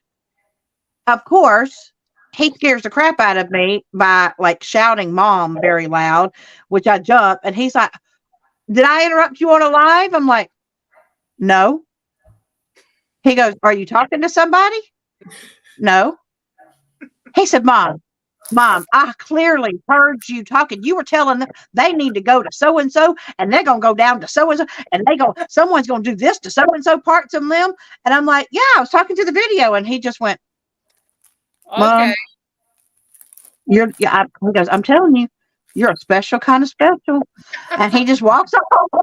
of course, he scares the crap out of me by like shouting mom very loud, which I jump. And he's like, did I interrupt you on a live? I'm like, no. He goes, are you talking to somebody? No. He said, Mom, I clearly heard you talking. You were telling them they need to go to so and so, and they're gonna go down to so and so, and someone's gonna do this to so and so parts of them. And I'm like, yeah, I was talking to the video, and he just went, Mom, Okay. he goes, I'm telling you, you're a special kind of special. And he just walks off.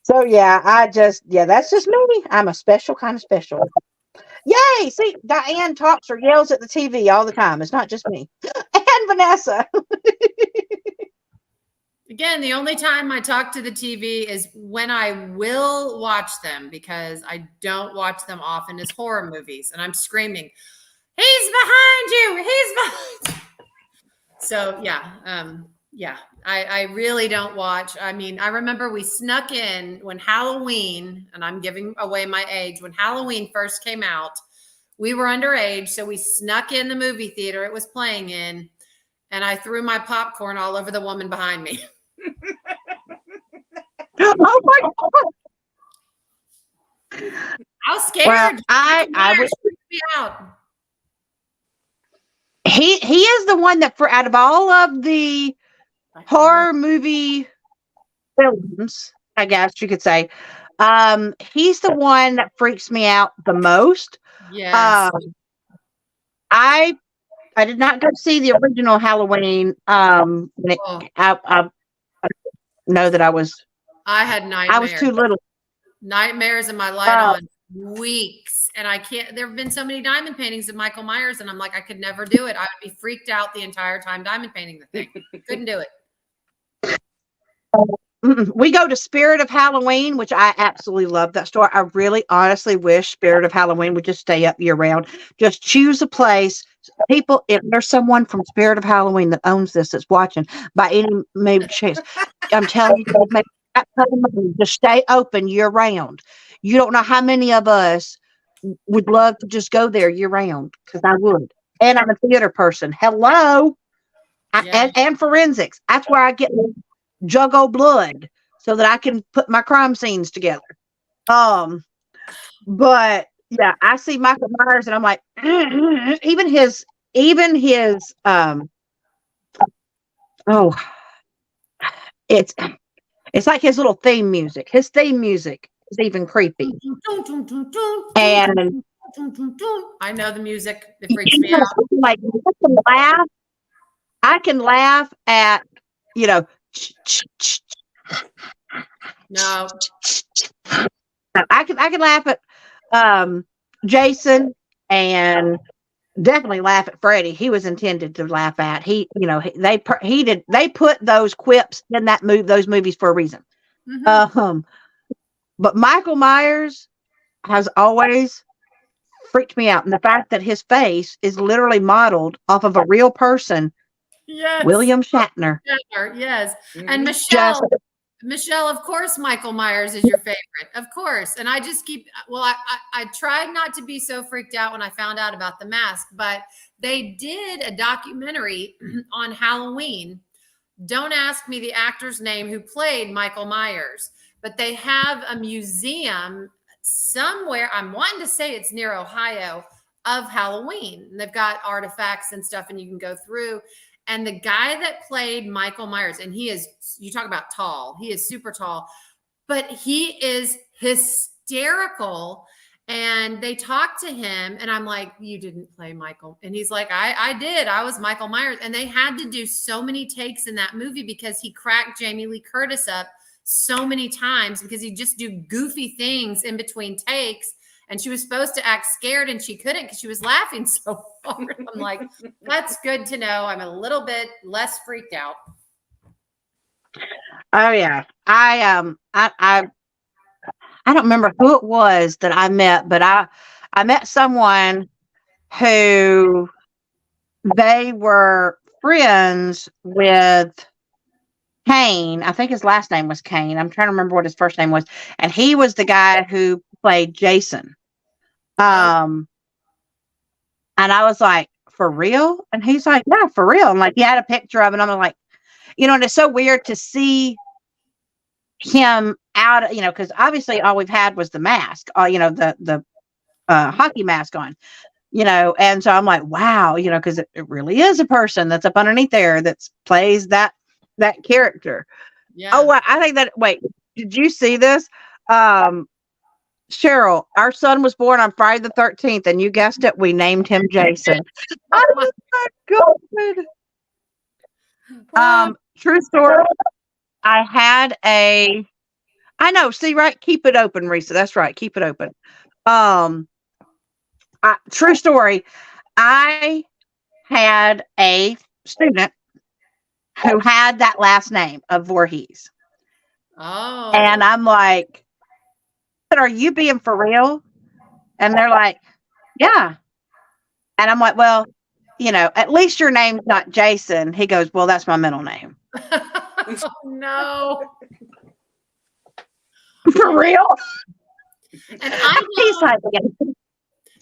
So yeah, that's just me. I'm a special kind of special. Yay! See, Diane talks or yells at the TV all the time. It's not just me. And Vanessa. Again, the only time I talk to the TV is when I will watch them, because I don't watch them often, as horror movies, and I'm screaming, he's behind you, he's behind you. So yeah, I really don't watch. I mean, I remember we snuck in when Halloween, and I'm giving away my age, when Halloween first came out. We were underage, so we snuck in the movie theater it was playing in, and I threw my popcorn all over the woman behind me. Oh my God. I was scared. Well, I was freaked me out. he is the one that, for out of all of the horror movie films, I guess you could say, he's the one that freaks me out the most. Yes. I did not go see the original Halloween. I know that I had nightmares. I was too little. Nightmares in my light on weeks. And I can't, there have been so many diamond paintings of Michael Myers, and I'm like, I could never do it. I would be freaked out the entire time diamond painting the thing. Couldn't do it. We go to Spirit of Halloween, which I absolutely love that store. I really honestly wish Spirit of Halloween would just stay up year round. Just choose a place. People, if there's someone from Spirit of Halloween that owns this that's watching by any maybe chance, I'm telling you, make that kind of money, just stay open year round. You don't know how many of us would love to just go there year round, because I would. And I'm a theater person. Hello. Yeah. And forensics. That's where I get juggo blood so that I can put my crime scenes together. But yeah, I see Michael Myers and I'm like, even his it's like his little theme music. His theme music is even creepy. And I know the music. It freaks me out. Like I can laugh at, No. I can laugh at Jason, and definitely laugh at Freddy. He was intended to laugh at. They put those quips in those movies for a reason. Mm-hmm. But Michael Myers has always freaked me out, and the fact that his face is literally modeled off of a real person. Yes. William Shatner. Yes. Mhm. And Michelle, of course, Michael Myers is your favorite. Of course. And I just I tried not to be so freaked out when I found out about the mask, but they did a documentary on Halloween. Don't ask me the actor's name who played Michael Myers, but they have a museum somewhere. I'm wanting to say it's near Ohio, of Halloween. And they've got artifacts and stuff, and you can go through. And the guy that played Michael Myers, and you talk about tall, he is super tall, but he is hysterical. And they talked to him, and I'm like, you didn't play Michael. And he's like, I did. I was Michael Myers. And they had to do so many takes in that movie because he cracked Jamie Lee Curtis up so many times because he'd just do goofy things in between takes. And she was supposed to act scared, and she couldn't because she was laughing so hard. I'm like, that's good to know. I'm a little bit less freaked out. Oh yeah. I don't remember who it was that I met, but I met someone who they were friends with Kane. I think his last name was Kane. I'm trying to remember what his first name was. And he was the guy who played Jason. Oh, Um, and I was like, for real? And he's like, yeah, for real. And like, he had a picture of it. And I'm like, and it's so weird to see him out, because obviously all we've had was the mask, the hockey mask on, and so I'm like, wow, because it really is a person that's up underneath there that plays that character. Oh, yeah. well, I think that. Wait, did you see this? Cheryl, our son was born on Friday the 13th, and you guessed it, we named him Jason. Oh Oh my my God. True story. I know, see, right? Keep it open, Risa. That's right. Keep it open. Um, true story. I had a student who had that last name of Voorhees. And Oh. I'm like, but are you being for real? And they're like, yeah. And I'm like, well, at least your name's not Jason. He goes, well, that's my middle name. Oh, no. For real? And I He's know, like,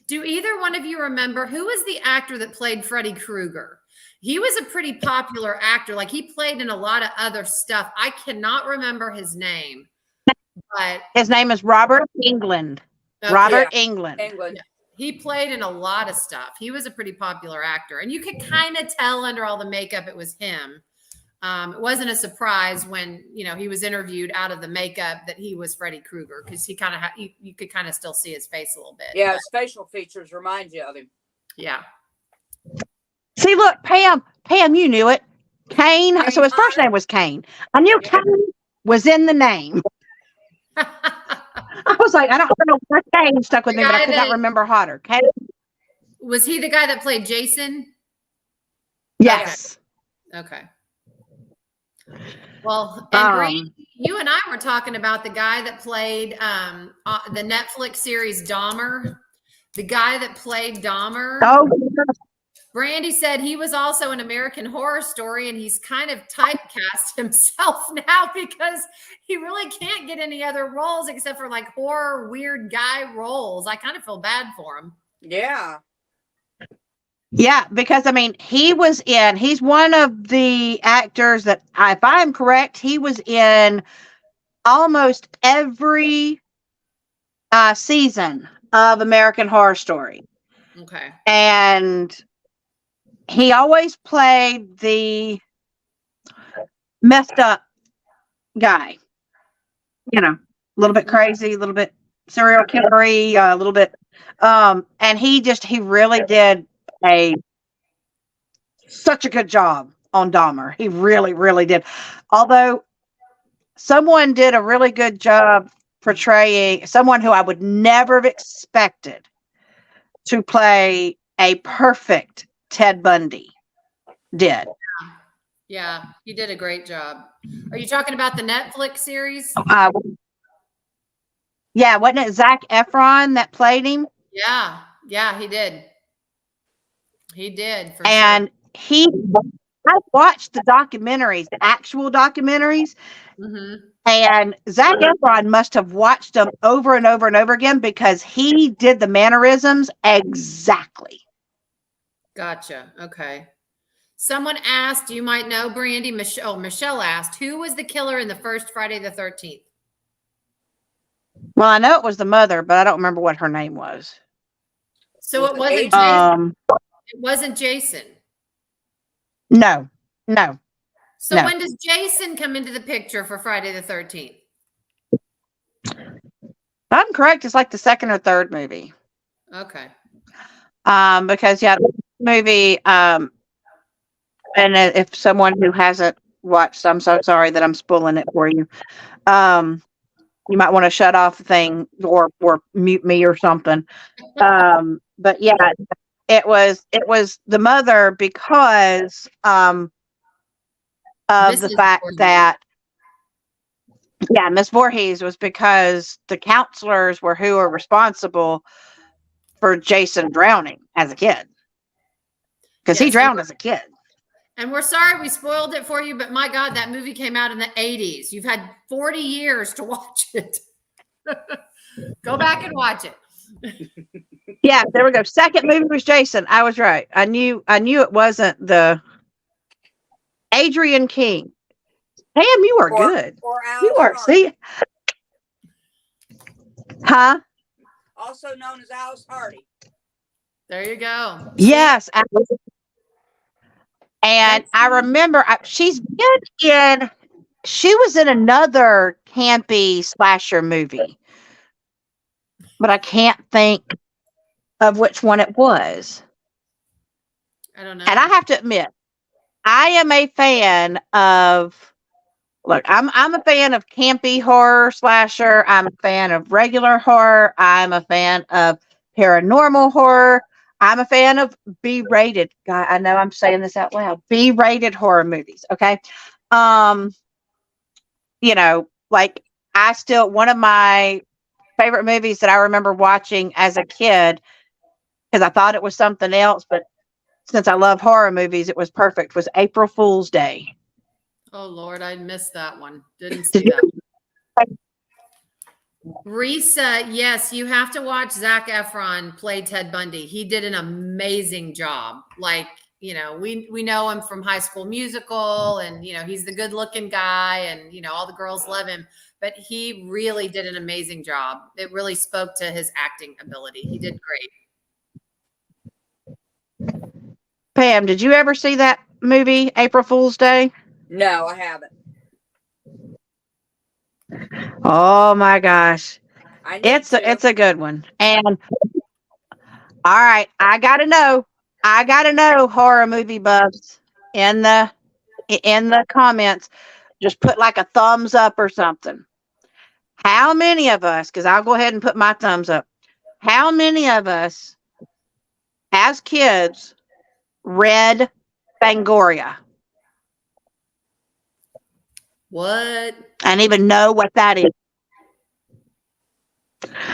do either one of you remember who was the actor that played Freddy Krueger? He was a pretty popular actor. Like, he played in a lot of other stuff. I cannot remember his name, but his name is Robert England. okay. Robert Yeah. England. England. He played in a lot of stuff. He was a pretty popular actor, and you could kind of tell under all the makeup it was him. It wasn't a surprise when he was interviewed out of the makeup that he was Freddy Krueger, because he kind of you could kind of still see his face a little bit. Yeah, his facial features remind you of him. Yeah. See, look, Pam, you knew it. Kane. So his first name was Kane. I knew Kane was in the name. I was like, I don't know what Kane stuck with me, but I could not remember Hodder. Kane. Was he the guy that played Jason? Yes. Okay. Well, and Bree, you and I were talking about the guy that played the Netflix series Dahmer. The guy that played Dahmer. Oh, Brandy said he was also an American Horror Story, and he's kind of typecast himself now because he really can't get any other roles except for like horror, weird guy roles. I kind of feel bad for him. Yeah. yeah, because he's one of the actors that, if I'm correct, he was in almost every season of American Horror Story. Okay. And he always played the messed up guy, a little bit crazy, a little bit serial killery, a little bit. And he really did such a good job on Dahmer. He really, really did. Although someone did a really good job portraying someone who I would never have expected to play a perfect Ted Bundy did. Yeah, he did a great job. Are you talking about the Netflix series? Yeah, wasn't it Zac Efron that played him? Yeah, he did. He did. And I watched the documentaries, the actual documentaries, and Zac Efron must have watched them over and over and over again because he did the mannerisms exactly. Gotcha. Okay. Someone asked, you might know, Brandy, Michelle asked, who was the killer in the first Friday the 13th? Well, I know it was the mother, but I don't remember what her name was. So it wasn't Jason. It wasn't Jason. No. So when does Jason come into the picture for Friday the 13th? If I'm correct, it's like the second or third movie. Okay. Because the movie, and if someone who hasn't watched, I'm so sorry that I'm spoiling it for you. You might want to shut off the thing or mute me or something. But yeah, it was the mother because of the fact that Yeah, Miss Voorhees was because the counselors were who are responsible for Jason drowning as a kid. Because he Yes, drowned as a kid. and we're sorry we spoiled it for you, but my God, that movie came out in the 80s. You've had 40 years to watch it. Go back and watch it. Yeah, there we go. Second movie was Jason. I was right. I knew it wasn't the Adrian King. Pam, you are good. Or You Al are. Sharpton, See, huh? also known as Alice Hardy. There you go. Yes. And I That's- remember she's been in. She was in another campy slasher movie, but I can't think of which one it was. I don't know. And I have to admit, I am a fan of. Look, I'm a fan of campy horror slasher. I'm a fan of regular horror. I'm a fan of paranormal horror. I'm a fan of B-rated. God, I know I'm saying this out loud. B-rated horror movies. Okay. Um, like one of my favorite movies that I remember watching as a kid because I thought it was something else, but since I love horror movies, it was perfect. Was April Fool's Day. Oh Lord, I missed that one. Didn't Did see that. you? Reese, yes, you have to watch Zac Efron play Ted Bundy. He did an amazing job. Like, we know him from High School Musical, and he's the good-looking guy, and all the girls love him. But he really did an amazing job. It really spoke to his acting ability. He did great. Pam, did you ever see that movie, April Fool's Day? No, I haven't. Oh my gosh. It's a good one. And all right, I gotta know, horror movie buffs in the comments. Just put like a thumbs up or something. How many of us, because I'll go ahead and put my thumbs up. How many of us as kids read Fangoria? What? And even know what that is.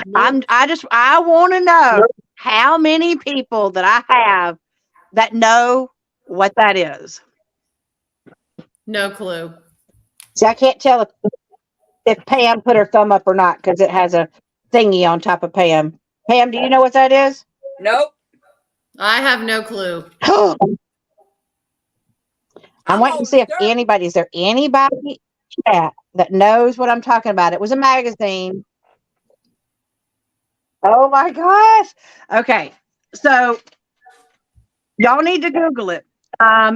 Nope. I want to know how many people that I have that know what that is. No clue. See, I can't tell if Pam put her thumb up or not because it has a thingy on top of Pam. Pam, do you know what that is? Nope. I have no clue. I'm waiting to see if is there anybody in chat that knows what I'm talking about? It was a magazine. Oh my gosh. Okay. So y'all need to Google it.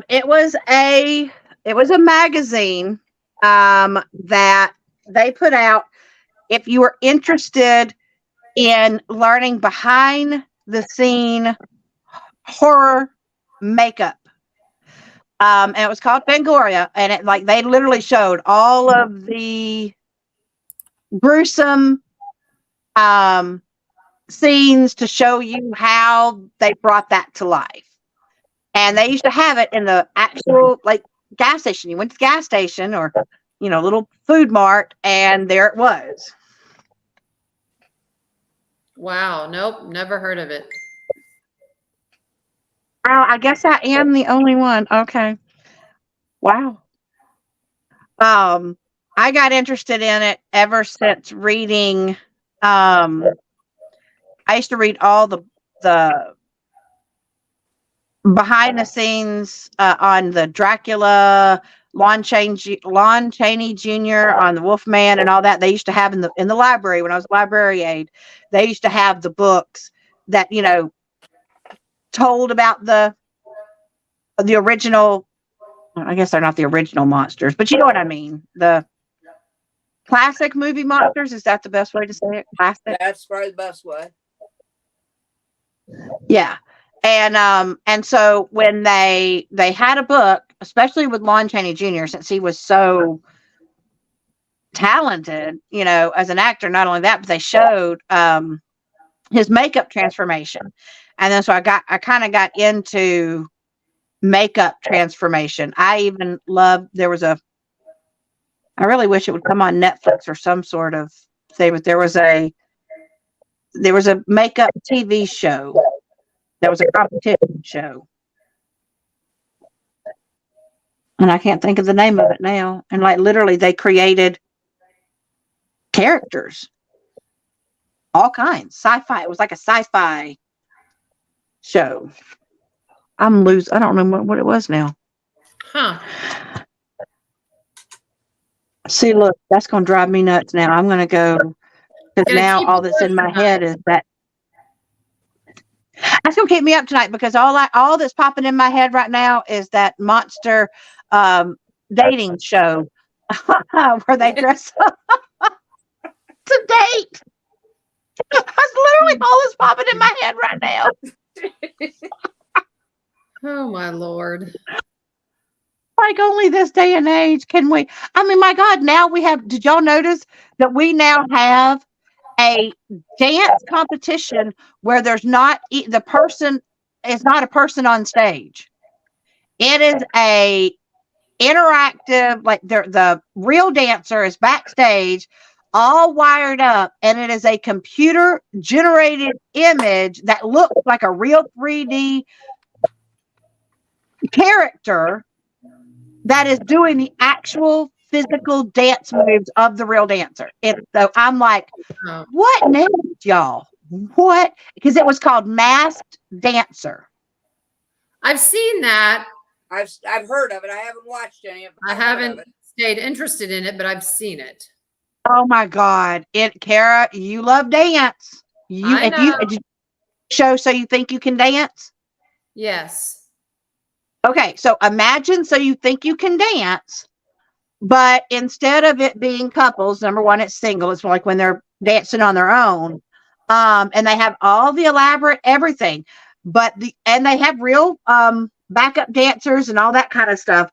It was a magazine that they put out if you were interested in learning behind the scene horror makeup. And it was called Fangoria, and they literally showed all of the gruesome scenes to show you how they brought that to life. And they used to have it in the actual gas station. You went to the gas station or little food mart, and there it was. Wow. Nope. Never heard of it. Oh, I guess I am the only one. Okay. Wow. I got interested in it ever since reading. I used to read all the behind the scenes on the Dracula, Lon Chaney Jr. on the Wolfman and all that. They used to have in the library when I was a library aide. They used to have the books that told about the original. I guess they're not the original monsters, but you know what I mean. The classic movie monsters. Is that the best way to say it? Classic. That's probably the best way. Yeah. And so when they had a book, especially with Lon Chaney Jr., since he was so talented, as an actor, not only that, but they showed his makeup transformation. And then so I kind of got into makeup transformation. I even loved, there was a I really wish it would come on Netflix or some sort of thing, but there was a makeup TV show. There was a competition show. And I can't think of the name of it now. And like literally they created characters. All kinds. Sci-fi. It was like a sci-fi show. I don't remember what it was now. Huh. See, look, that's going to drive me nuts now. I'm going to go, because now all that's in my head is that. That's going to keep me up tonight, because all that's popping in my head right now is that monster dating show where they dress up to date. That's literally all that's popping in my head right now. Oh my Lord. Like only this day and age can we. I mean, my God, now we have. Did y'all notice that we now have a dance competition where there's not the person is not a person on stage. It is a interactive, like the real dancer is backstage, all wired up, and it is a computer generated image that looks like a real 3D character that is doing the actual physical dance moves of the real dancer. So I'm like, what next, y'all? What? Because it was called Masked Dancer. I've seen that. I've heard of it. I haven't watched any of it. I haven't stayed interested in it, but I've seen it. Oh my God. Kara, you love dance. If you show So You Think You Can Dance? Yes. Okay, so imagine So You Think You Can Dance, but instead of it being couples, number one, it's single. It's like when they're dancing on their own. And they have all the elaborate everything, and they have real backup dancers and all that kind of stuff.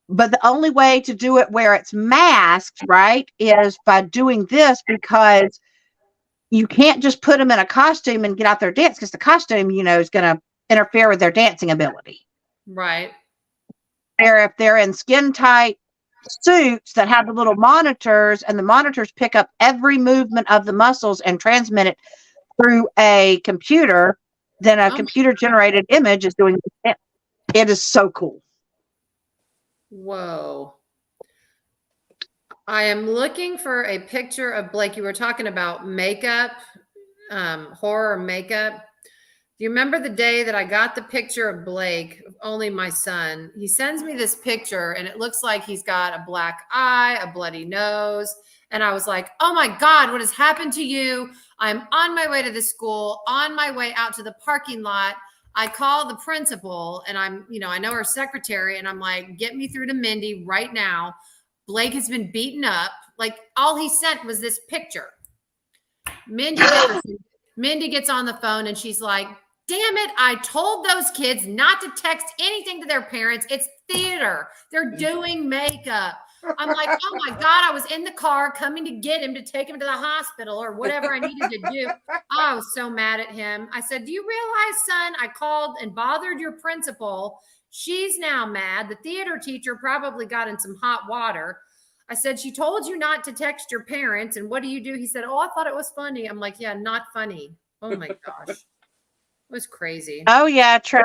But the only way to do it where it's masked, right, is by doing this, because you can't just put them in a costume and get out there dance, because the costume, is going to interfere with their dancing ability. Right. If they're in skin tight suits that have the little monitors, and the monitors pick up every movement of the muscles and transmit it through a computer, then a computer generated image is doing it. It is so cool. Whoa. I am looking for a picture of Blake. You were talking about makeup, horror makeup. Do you remember the day that I got the picture of Blake, only my son? He sends me this picture and it looks like he's got a black eye, a bloody nose. And I was like, oh my God, what has happened to you? I'm on my way to the school, on my way out to the parking lot. I call the principal and I know her secretary, and I'm like, get me through to Mindy right now. Blake has been beaten up. Like, all he sent was this picture. Mindy gets on the phone and she's like, damn it, I told those kids not to text anything to their parents. It's theater. They're doing makeup. I'm like, oh my God, I was in the car coming to get him to take him to the hospital or whatever I needed to do. I was so mad at him. I said, do you realize, son, I called and bothered your principal. She's now mad. The theater teacher probably got in some hot water. I said, she told you not to text your parents. And what do you do? He said, oh, I thought it was funny. I'm like, yeah, not funny. Oh my gosh. It was crazy. Oh yeah, true.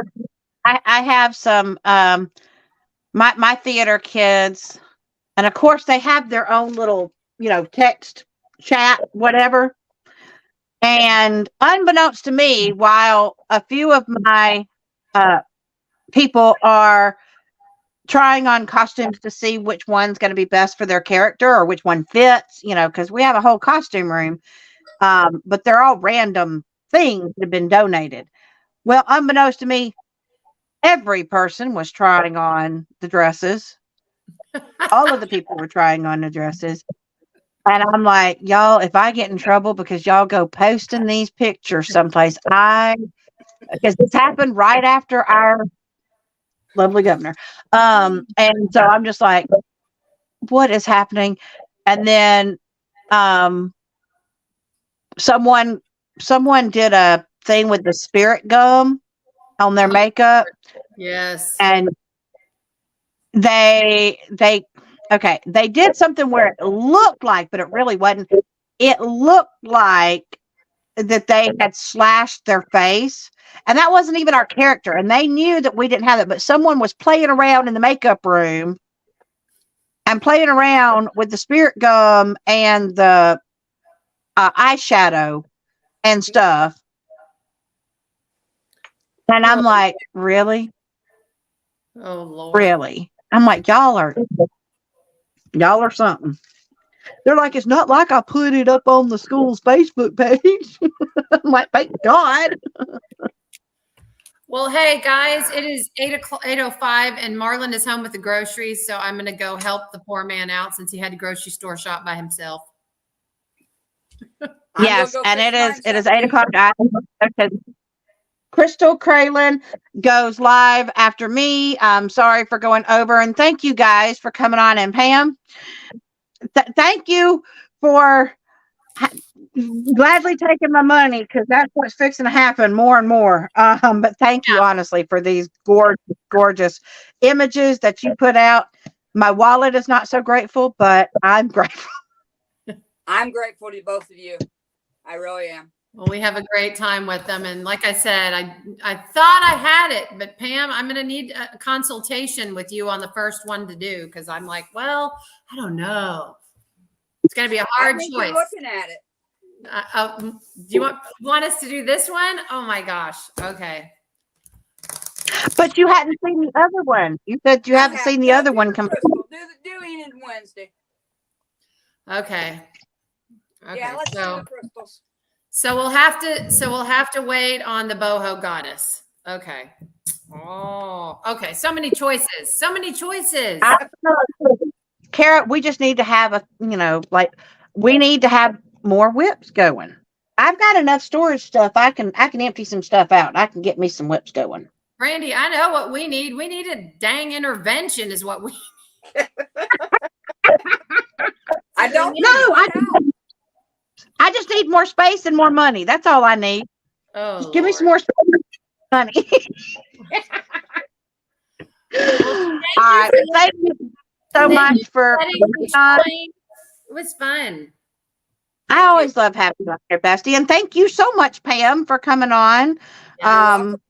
I have some my theater kids, and of course they have their own little, text chat, whatever. And unbeknownst to me, while a few of my people are trying on costumes to see which one's going to be best for their character or which one fits, because we have a whole costume room, but they're all random things that have been donated. Well, unbeknownst to me, every person was trying on the dresses. All of the people were trying on the dresses. And I'm like, y'all, if I get in trouble because y'all go posting these pictures someplace, because this happened right after our lovely governor. And so I'm just like, what is happening? And then someone did a thing with the spirit gum on their makeup. Yes. And they Okay, they did something where it looked like, but it really wasn't. It looked like that they had slashed their face, and that wasn't even our character. And they knew that we didn't have it, but someone was playing around in the makeup room and playing around with the spirit gum and the eyeshadow and stuff. And I'm like, really? Oh Lord. Really? I'm like, y'all are something. They're like, it's not like I put it up on the school's Facebook page. I'm like, thank God. Well, hey guys, it is 8:05, and Marlon is home with the groceries, so I'm going to go help the poor man out since he had to grocery store shop by himself. Yes, and it is 8:00. Crystal Craylen goes live after me. I'm sorry for going over, and thank you guys for coming on. And Pam, thank you for gladly taking my money, because that's what's fixing to happen more and more. But thank you honestly for these gorgeous images that you put out. My wallet is not so grateful, but I'm grateful. I'm grateful to both of you. I really am. Well, we have a great time with them. And like I said, I thought I had it, but Pam, I'm going to need a consultation with you on the first one to do, because I'm like, well, I don't know. It's going to be a hard choice. You're looking at it. Do you want us to do this one? Oh my gosh. Okay. But you hadn't seen the other one. You said you haven't seen the other one come. Do Enid Wednesday. Okay. Yeah, let's do the crystals. So we'll have to wait on the boho goddess. Okay. Oh, okay. So many choices. Kara, we just need to have we need to have more whips going. I've got enough storage stuff. I can empty some stuff out. I can get me some whips going. Brandy, I know what we need. We need a dang intervention is what we I don't know. I just need more space and more money. That's all I need. Oh, just give me some more space and money. Thank you so much for it was fun. I always love having you here, Bestie. And thank you so much, Pam, for coming on. I'm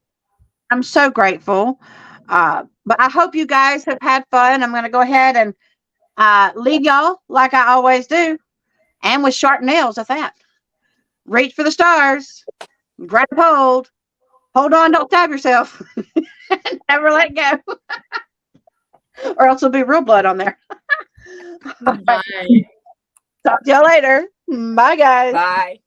so grateful. But I hope you guys have had fun. I'm going to go ahead and leave y'all like I always do. And with sharp nails at that. Reach for the stars. Grab hold. Hold on, don't stab yourself. Never let go. Or else there'll be real blood on there. Bye. Talk to y'all later. Bye, guys. Bye.